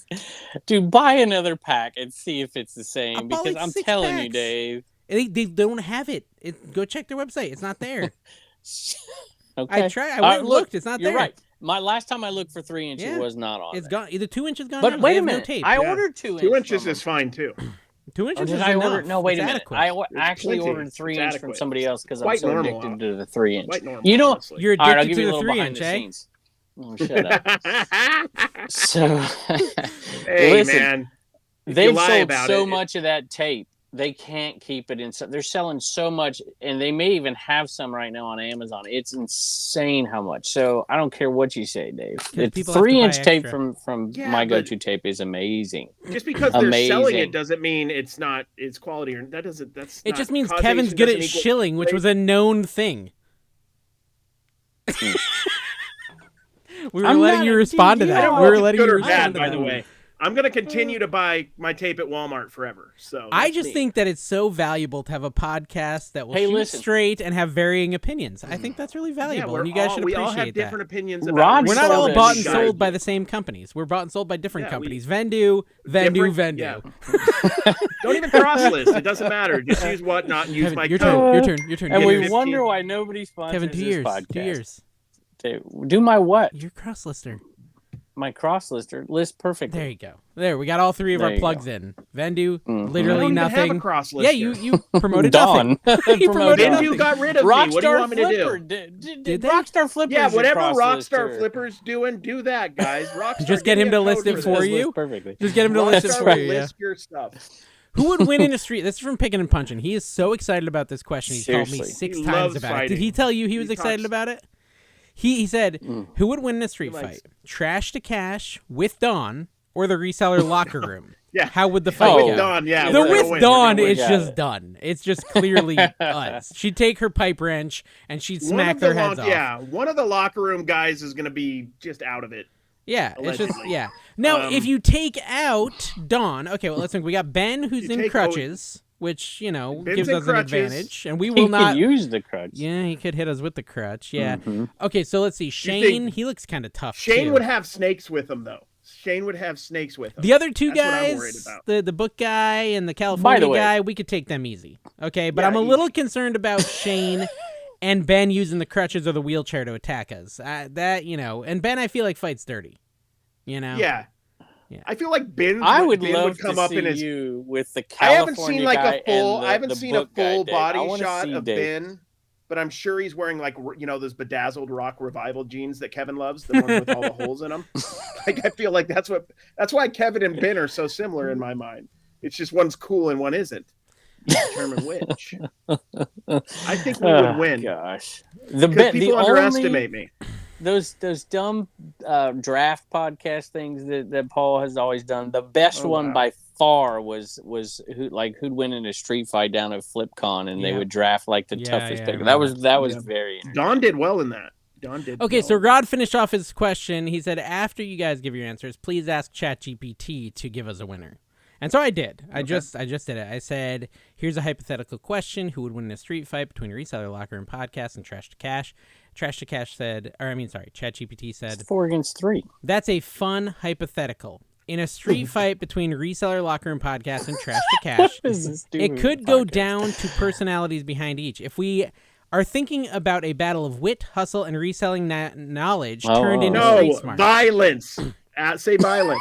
Dude, buy another pack and see if it's the same. I'll buy Because like I'm 6 telling packs. you, Dave. They don't have it. Go check their website. It's not there. Okay. I tried. I went and looked. It's not there. You're right. My last time I looked for 3 inches was not on. It's gone. Either 2 inches gone. But wait a minute. No tape. I ordered 2 inches. 2 inches is fine too. 2 inches did is I enough. order? No, wait a minute. Adequate. I actually plenty. ordered 3 inch from somebody else because I'm Quite so normal, addicted to the 3 inch. Quite normal, You know, honestly. You're all right, I'll addicted give you to a the little 3 behind inch, the eh? scenes. Oh, shut up. So, hey listen, man, they've sold so much of that tape. They can't keep it in. They're selling so much, and they may even have some right now on Amazon. It's insane how much. So I don't care what you say, Dave. It's 3-inch tape from my go-to tape is amazing. Just because they're selling it doesn't mean it's not its quality, or that doesn't. It just means Kevin's good at shilling, which was a known thing. We were letting you respond to that. We were letting you respond to that. By the way, I'm going to continue to buy my tape at Walmart forever. So I just think that it's so valuable to have a podcast that will shoot straight and have varying opinions. I think that's really valuable, and you guys should appreciate that. We all have different opinions about We're not all bought and sold by the same companies. We're bought and sold by different companies. Vendu. Yeah. Don't even cross-list. It doesn't matter. Just use Whatnot and use Kevin, my code. Your turn. And we wonder why nobody sponsors Kevin, 2 years. podcast. 2 years. Do my what? Your cross-lister. My cross-lister list perfectly. There you go. There, we got all 3 of our plugs in. Vendu, literally I don't nothing. Even have a cross-lister. Yeah, you promoted Dawn. nothing. You promoted nothing. Vendu got rid of me. What do you want me to do? Did Rockstar Flippers? Yeah, whatever Rockstar Flippers doing, do that, guys. Rockstar, just get him to list it for you. Perfectly. Just get him to list it for you. List your stuff. Who would win in a street? This is from Pickin' and Punchin'. He is so excited about this question. He's called me 6 times about it. Did he tell you he was excited about it? He said, who would win in a street fight? Trash to Cash with Dawn or the Reseller locker room? Yeah. How would the fight go? Dawn, yeah. The with Dawn is just done. It's just clearly us. She'd take her pipe wrench and she'd smack their heads off. Yeah, one of the locker room guys is going to be just out of it. Yeah, allegedly. It's just, Now, if you take out Dawn, okay, well, let's think. We got Ben, who's in crutches, which, gives us an advantage. And we will not use the crutch. Yeah, he could hit us with the crutch. Yeah. Mm-hmm. Okay, so let's see. Shane, he looks kind of tough. Shane would have snakes with him, though. Shane would have snakes with him. The other 2 guys, the book guy and the California guy, we could take them easy. Okay, but I'm a little concerned about Shane and Ben using the crutches or the wheelchair to attack us. And Ben, I feel like fights dirty. Yeah. I feel like Ben would love come to up see in you with the California I haven't seen a full body shot of Dave. Ben, but I'm sure he's wearing those bedazzled rock revival jeans that Kevin loves, the ones with all the holes in them. I feel like that's why Kevin and Ben are so similar in my mind. It's just one's cool and one isn't. Determine which. I think we would win. Gosh, people underestimate me. Those dumb draft podcast things that Paul has always done. The best one by far was who'd win in a street fight down at FlipCon, and they would draft like the toughest pick. That was very. Don did well in that. Okay, so Rod finished off his question. He said, after you guys give your answers, please ask ChatGPT to give us a winner. And so I did. I just did it. I said, here's a hypothetical question. Who would win in a street fight between a Reseller Locker Room podcast and Trash to Cash? Trash to Cash said, ChatGPT said, it's 4 against 3. That's a fun hypothetical. in a street fight between Reseller Locker Room Podcast and Trash to Cash. It could go down to personalities behind each. If we are thinking about a battle of wit, hustle, and reselling knowledge turned into street smart. Violence. Say violence.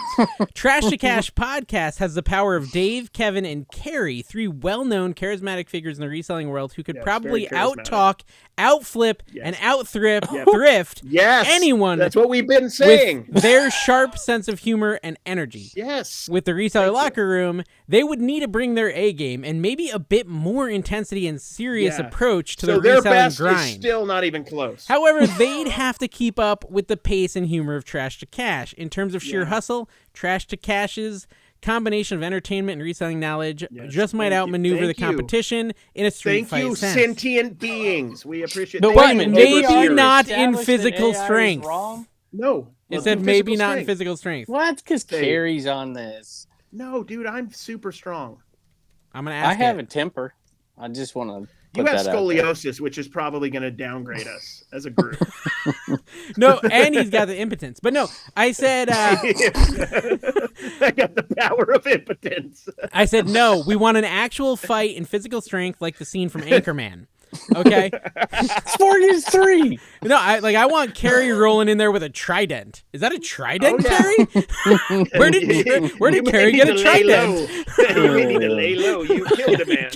Trash to Cash Podcast has the power of Dave, Kevin, and Carrie, 3 well-known charismatic figures in the reselling world who could probably out-talk, out-flip, and out-thrift anyone. That's what we've been saying. With their sharp sense of humor and energy. Yes. With the Reseller Locker Room, they would need to bring their A game and maybe a bit more intensity and serious approach to the reselling best grind. Is still not even close. However, they'd have to keep up with the pace and humor of Trash to Cash. In terms of sheer hustle, Trash to Cash's combination of entertainment and reselling knowledge just might outmaneuver the competition in a street fight sense. Thank you, sentient beings. We appreciate it. But maybe not in physical strength. No. It said maybe not in physical strength. What? Because Carrie's on this. No, dude, I'm super strong. I'm going to ask I have a temper. I just want to... You have scoliosis, which is probably going to downgrade us as a group. No, and he's got the impotence. But no, I said... I got the power of impotence. I said, no, we want an actual fight in physical strength like the scene from Anchorman. Okay? Sport is 3. No, I want Carrie rolling in there with a trident. Is that a trident, Carrie? Where did Carrie get a trident? You need to lay low. You killed a man.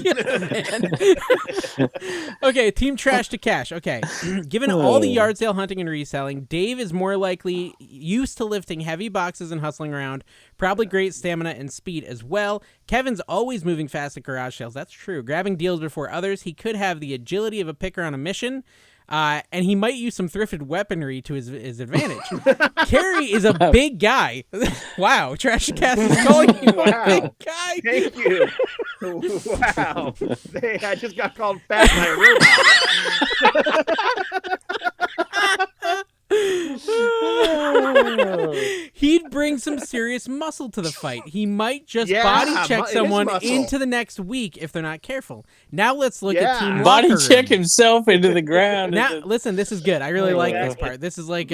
Okay, Team Trash to Cash. Okay. Given all the yard sale hunting and reselling, Dave is more likely used to lifting heavy boxes and hustling around. Probably great stamina and speed as well. Kevin's always moving fast at garage sales. That's true. Grabbing deals before others. He could have the agility of a picker on a mission. And he might use some thrifted weaponry to his advantage. Carrie is a big guy. Wow, Trash Cast is calling you a big guy. Thank you. Wow. I just got called fat by a robot. He'd bring some serious muscle to the fight. He might just body check someone into the next week if they're not careful. Now let's look at Team Body Locker check Room. Himself into the ground. Now, listen, this is good. I really like this part. This is like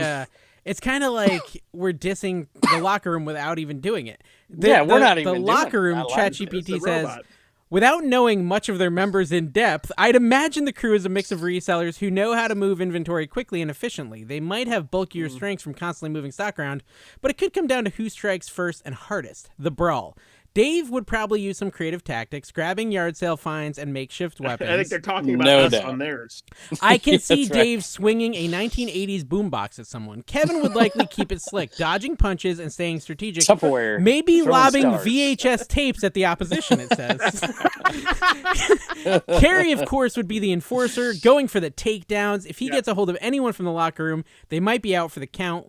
it's kind of like we're dissing the locker room without even doing it. We're not even the doing locker room. ChatGPT says, without knowing much of their members in depth, I'd imagine the crew is a mix of resellers who know how to move inventory quickly and efficiently. They might have bulkier strengths from constantly moving stock around, but it could come down to who strikes first and hardest, the brawl. Dave would probably use some creative tactics, grabbing yard sale finds and makeshift weapons. I think they're talking about us on theirs. I can see Dave swinging a 1980s boombox at someone. Kevin would likely keep it slick, dodging punches and staying strategic. Tupperware. Maybe lobbing VHS tapes at the opposition, it says. Carrie, of course, would be the enforcer, going for the takedowns. If he gets a hold of anyone from the locker room, they might be out for the count.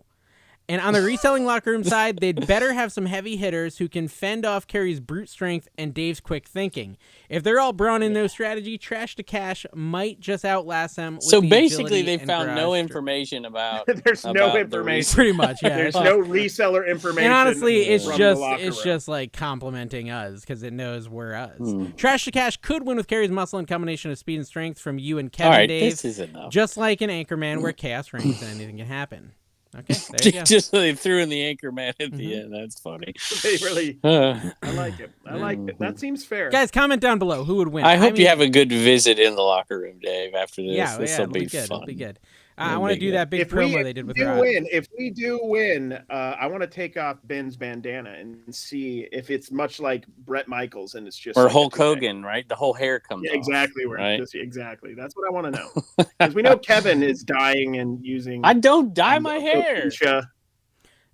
And on the reselling locker room side, they'd better have some heavy hitters who can fend off Carrie's brute strength and Dave's quick thinking. If they're all brawn in no strategy, Trash to Cash might just outlast them. With so the basically, they and found no information about. There's no information. Pretty much, yeah. There's no reseller information. And honestly, it's just like complimenting us because it knows we're us. Trash to Cash could win with Carrie's muscle and combination of speed and strength from you and Kevin, all right, Dave. This is enough. Just like in Anchorman, where chaos reigns and anything can happen. Okay, there you go. Just so they threw in the Anchorman at the end. That's funny. They really. I like it. I like it. That seems fair. Guys, comment down below who would win. I hope you have a good visit in the locker room, Dave. After this, this will be good. fun. It'll be good. I want to do that big promo they did with Rod. If we do win, I want to take off Ben's bandana and see if it's much like Bret Michaels and it's just or like Hulk Hogan, right? The whole hair comes off. Exactly. Right? Exactly. That's what I want to know. Because we know Kevin is dyeing and using. I don't dye my hair.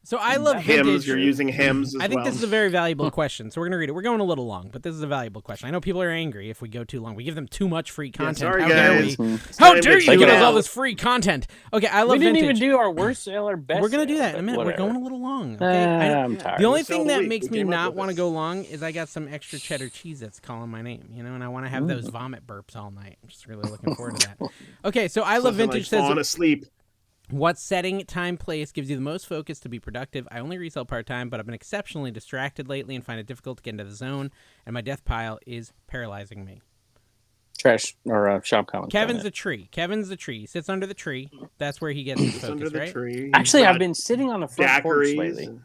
So I love vintage. You're using hems as I think well. this is a very valuable question. So we're going to read it. We're going a little long, but this is a valuable question. I know people are angry if we go too long. We give them too much free content. Sorry, How guys. dare we? How dare you give us all this free content? Okay, I love vintage. We didn't even do our worst seller, best We're going to do that in a minute. Whatever. We're going a little long. Okay? I'm tired. The only thing that makes me not want to go long is I got some extra cheddar cheese that's calling my name, and I want to have those vomit burps all night. I'm just really looking forward to that. Okay, so I love vintage says falling asleep. What setting, time, place gives you the most focus to be productive? I only resell part-time, but I've been exceptionally distracted lately and find it difficult to get into the zone, and my death pile is paralyzing me. Trash or shop comments. Kevin's a tree. He sits under the tree. That's where he gets his focus, under the right? tree. Actually, I've been sitting on the front porch lately.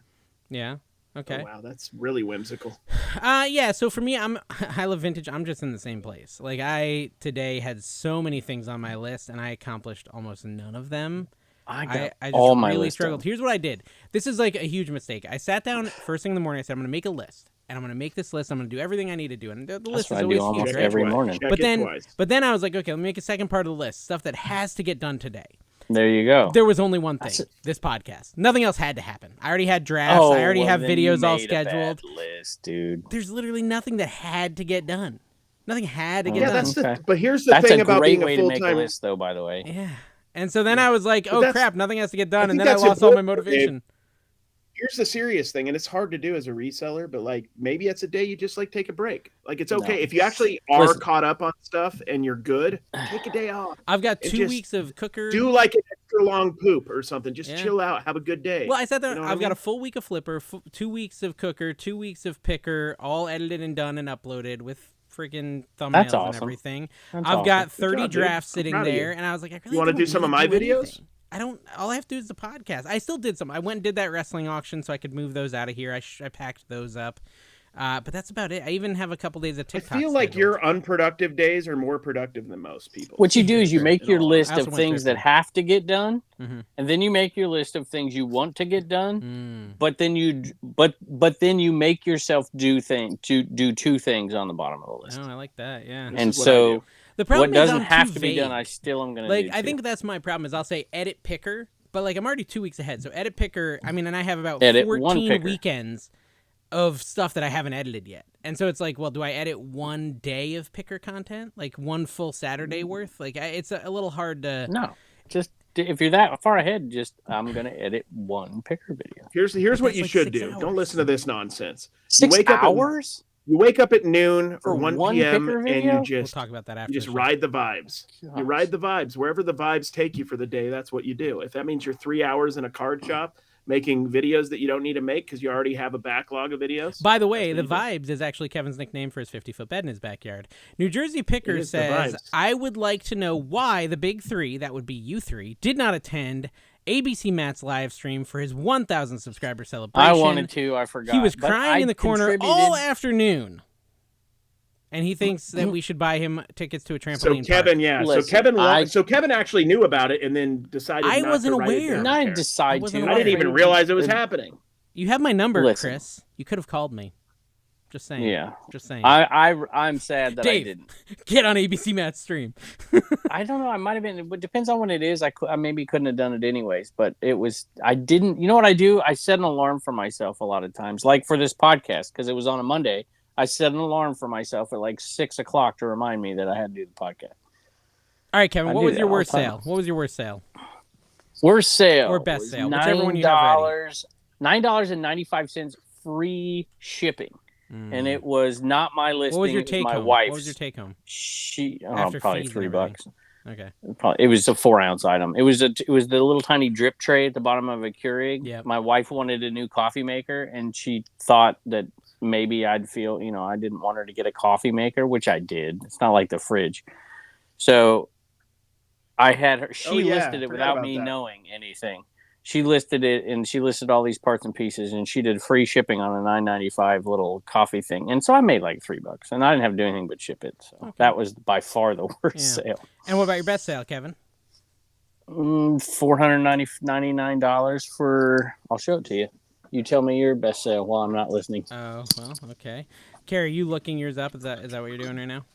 Yeah. Okay. Oh, wow, that's really whimsical. Yeah. So for me, I love vintage. I'm just in the same place. Like I today had so many things on my list, and I accomplished almost none of them. I just all my really struggled. Here's what I did. This is like a huge mistake. I sat down first thing in the morning. I said, I'm going to make a list, and I'm going to make this list. I'm going to do everything I need to do, and the list is always huge, right? Every morning. But then I was like, okay, let me make a second part of the list, stuff that has to get done today. There you go. There was only one thing. This podcast. Nothing else had to happen. I already had drafts. I already have videos all scheduled. List, dude. There's literally nothing that had to get done. Nothing had to get done. But here's the thing about being a full-time. That's a great way to make a list, though. By the way. Yeah. And so then I was like, oh, crap, nothing has to get done. And then I lost all my motivation. Here's the serious thing, and it's hard to do as a reseller, but like maybe it's a day you just like take a break. Like it's okay. If you actually are caught up on stuff and you're good, take a day off. I've got 2 weeks of cooker. Do like an extra long poop or something. Just chill out. Have a good day. Well, I said that I've got a full week of Flipper, 2 weeks of cooker, 2 weeks of picker, all edited and done and uploaded with freaking thumbnails and everything. I've got 30 drafts sitting there, and I was like, I really want to do some of my videos? All I have to do is the podcast. I still did some. I went and did that wrestling auction so I could move those out of here. I packed those up. But that's about it. I even have a couple days of TikTok. I feel like your unproductive days are more productive than most people. What you do is you make your list of things that have to get done, and then you make your list of things you want to get done. But then you make yourself do two things on the bottom of the list. Oh, I like that. Yeah. And so the problem what doesn't have to be done, I still am going to do. I think that's my problem. Is I'll say edit picker, but like I'm already 2 weeks ahead. So edit picker. I mean, and I have about 14 weekends of stuff that I haven't edited yet. And so it's like, well, do I edit one day of picker content? Like one full Saturday worth? Like it's a little hard to... No, just if you're that far ahead, I'm going to edit one picker video. Here's what you should do. Hours. Don't listen to this nonsense. 6 hours? You wake up at noon or 1 p.m. and you just we'll talk about that after. You just ride the vibes. Gosh. You ride the vibes. Wherever the vibes take you for the day, that's what you do. If that means you're 3 hours in a card shop making videos that you don't need to make because you already have a backlog of videos. By the way, the Vibes is actually Kevin's nickname for his 50-foot bed in his backyard. New Jersey Picker says, I would like to know why the big three, that would be you three, did not attend ABC Matt's live stream for his 1,000 subscriber celebration. I wanted to. I forgot. He was crying in the corner all afternoon. And he thinks that we should buy him tickets to a trampoline So Kevin, park. Listen, so Kevin actually knew about it and then decided I not wasn't to write aware. it down. I didn't decide to. I didn't even realize it was happening. You have my number, Chris. You could have called me. Just saying. Yeah. Just saying. I'm sad that Dave, I didn't. Get on ABC Matt's stream. I don't know. I might have been. It depends on when it is. I maybe couldn't have done it anyways. But it was. I didn't. You know what I do? I set an alarm for myself a lot of times, like for this podcast, because it was on a Monday. I set an alarm for myself at like 6 o'clock to remind me that I had to do the podcast. All right, Kevin. What was your worst sale? What was your worst sale? Worst sale or best sale? Whichever one you have ready. $9.95 free shipping. And it was not my listing. What was your take home? Wife's. What was your take home? Probably $3. Okay. It was a 4-ounce item. It was the little tiny drip tray at the bottom of a Keurig. Yep. My wife wanted a new coffee maker, and she thought that maybe I'd feel, I didn't want her to get a coffee maker, which I did. It's not like the fridge. So I had her. She listed it without me knowing anything. She listed it, and she listed all these parts and pieces, and she did free shipping on a $9.95 little coffee thing. And so I made like $3, and I didn't have to do anything but ship it. So that was by far the worst sale. And what about your best sale, Kevin? $499 for. I'll show it to you. You tell me your best sale while I'm not listening. Oh, well, okay. Carrie, you looking yours up? Is that what you're doing right now?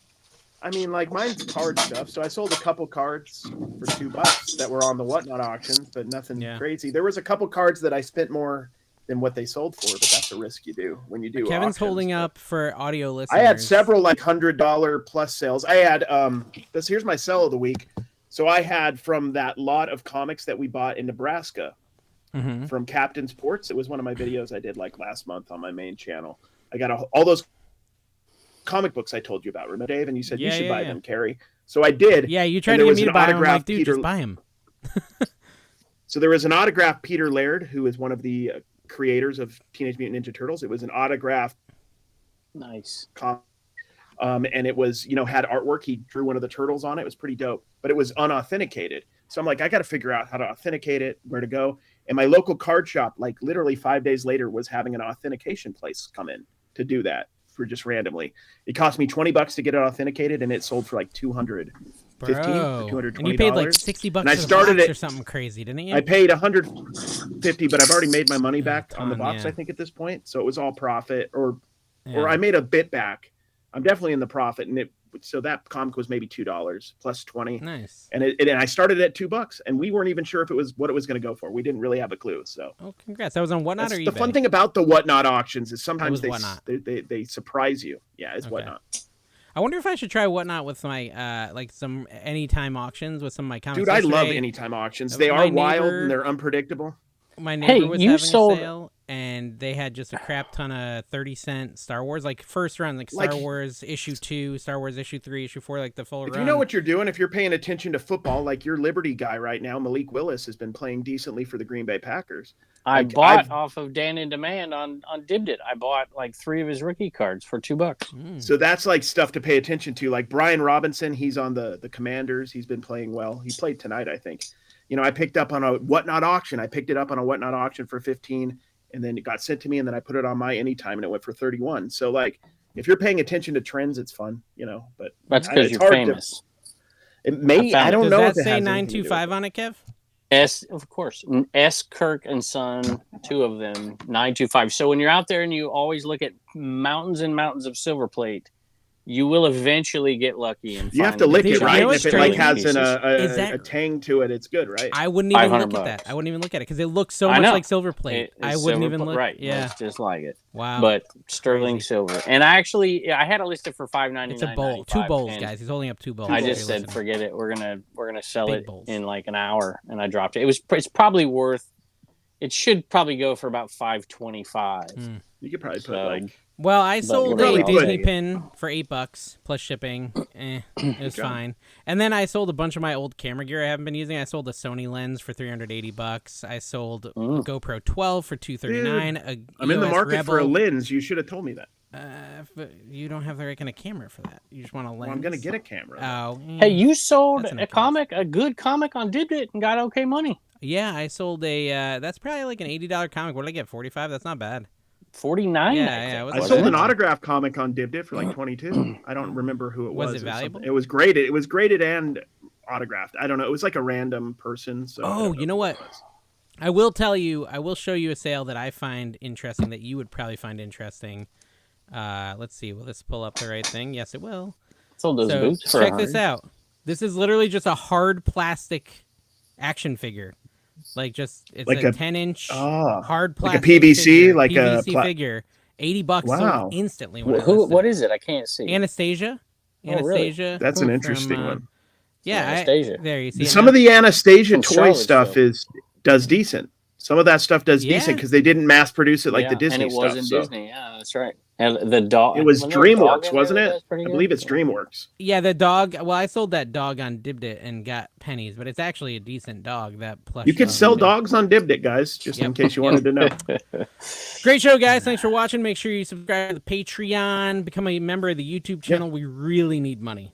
I mean, like mine's card stuff. So I sold a couple cards for $2 that were on the Whatnot auctions, but nothing crazy. There was a couple cards that I spent more than what they sold for, but that's a risk you do when you do. Kevin's auctions. holding up for audio listeners. I had several like $100 plus sales. I had here's my sell of the week. So I had from that lot of comics that we bought in Nebraska from Captain's Ports. It was one of my videos I did like last month on my main channel. I got all those comic books I told you about, remember, Dave? And you said you should buy them, Carrie. So I did. Yeah, you tried to get me to buy them. I'm like, dude, just buy them. So there was an autographed Peter Laird, who is one of the creators of Teenage Mutant Ninja Turtles. It was an autographed comic. And it was, had artwork. He drew one of the turtles on it. It was pretty dope, but it was unauthenticated. So I'm like, I got to figure out how to authenticate it, where to go. And my local card shop, like literally 5 days later, was having an authentication place come in to do that for just randomly. It cost me $20 to get it authenticated, and it sold for like $215 or $220. And you paid like $60 and I started it or something crazy, didn't you? I paid $150, but I've already made my money back on the box, I think, at this point. So it was all profit, or I made a bit back. I'm definitely in the profit, and so that comic was maybe $2 plus 20. Nice. And I started at $2, and we weren't even sure if it was what it was going to go for. We didn't really have a clue. So, congrats! That was on Whatnot or eBay? The fun thing about the Whatnot auctions is sometimes they surprise you. Yeah, it's Whatnot. I wonder if I should try Whatnot with my like some anytime auctions with some of my comics. Dude, I love anytime auctions. They are wild and they're unpredictable. My neighbor was having a sale, and they had just a crap ton of 30-cent Star Wars, like first run, like Star Wars issue 2, Star Wars issue 3, issue 4, like the full run. If you know what you're doing, if you're paying attention to football, like your Liberty guy right now, Malik Willis, has been playing decently for the Green Bay Packers. I bought off of Dan in Demand on Dibdit. I bought like 3 of his rookie cards for $2. So that's like stuff to pay attention to. Like Brian Robinson, he's on the Commanders. He's been playing well. He played tonight, I think. You know, I picked up on a Whatnot auction. I picked it up on a Whatnot auction for 15, and then it got sent to me, and then I put it on my Anytime, and it went for 31. So, like, if you're paying attention to trends, it's fun, you know. But that's because you're famous. It may. I don't know. Does that say 925 on it, Kev? S, of course. S. Kirk and Son, 2 of them, 925. So when you're out there and you always look at mountains and mountains of silver plate, you will eventually get lucky and you have to lick it, right? If it like has a tang to it, it's good, right? I wouldn't even look at that. I wouldn't even look at it because it looks so much like silver plate. I wouldn't even look. Right? Yeah, it's just like it. Wow. But sterling silver, and I had it listed for $5.99. It's a bowl, 2 bowls, guys. He's holding up 2 bowls. I just said, forget it. We're gonna sell it in like an hour, and I dropped it. It's probably worth. It should probably go for about $5.25. You could probably put like. Well, I sold a Disney pin for $8 plus shipping. It was fine. And then I sold a bunch of my old camera gear I haven't been using. I sold a Sony lens for $380. I sold a GoPro 12 for $239. I'm in the market for a lens. You should have told me that. You don't have the right kind of camera for that. You just want a lens. Well, I'm gonna get a camera. Oh, hey, you sold a good comic on Diddy and got okay money. Yeah, I sold a. That's probably like an $80 comic. What did I get? $45. That's not bad. 49. Yeah. I sold an autograph comic on Dibdit for like 22. I don't remember who it was. Was it valuable? It was graded. It was graded and autographed. I don't know. It was like a random person. So you know what? I will tell you. I will show you a sale that I find interesting that you would probably find interesting. Let's see. Will this pull up the right thing? Yes, it will. Sold those boots for check this out. This is literally just a hard plastic action figure. Like it's like a 10-inch hard plastic, like a PVC, figure, like PVC figure. $80 sold instantly. What is it? I can't see. Anastasia. Really? That's an interesting one. Yeah, Anastasia. There you see. Some of the Anastasia toy stuff does decent. Some of that stuff does decent because they didn't mass produce it like the Disney stuff. And it wasn't Disney. Yeah, that's right. And the dog. It was DreamWorks, wasn't it? I believe it's DreamWorks. Yeah, the dog. Well, I sold that dog on Dibdit and got pennies, but it's actually a decent dog. That plush. You could sell dogs on Dibdit, guys, just in case you wanted to know. Great show, guys. Thanks for watching. Make sure you subscribe to the Patreon, become a member of the YouTube channel. We really need money.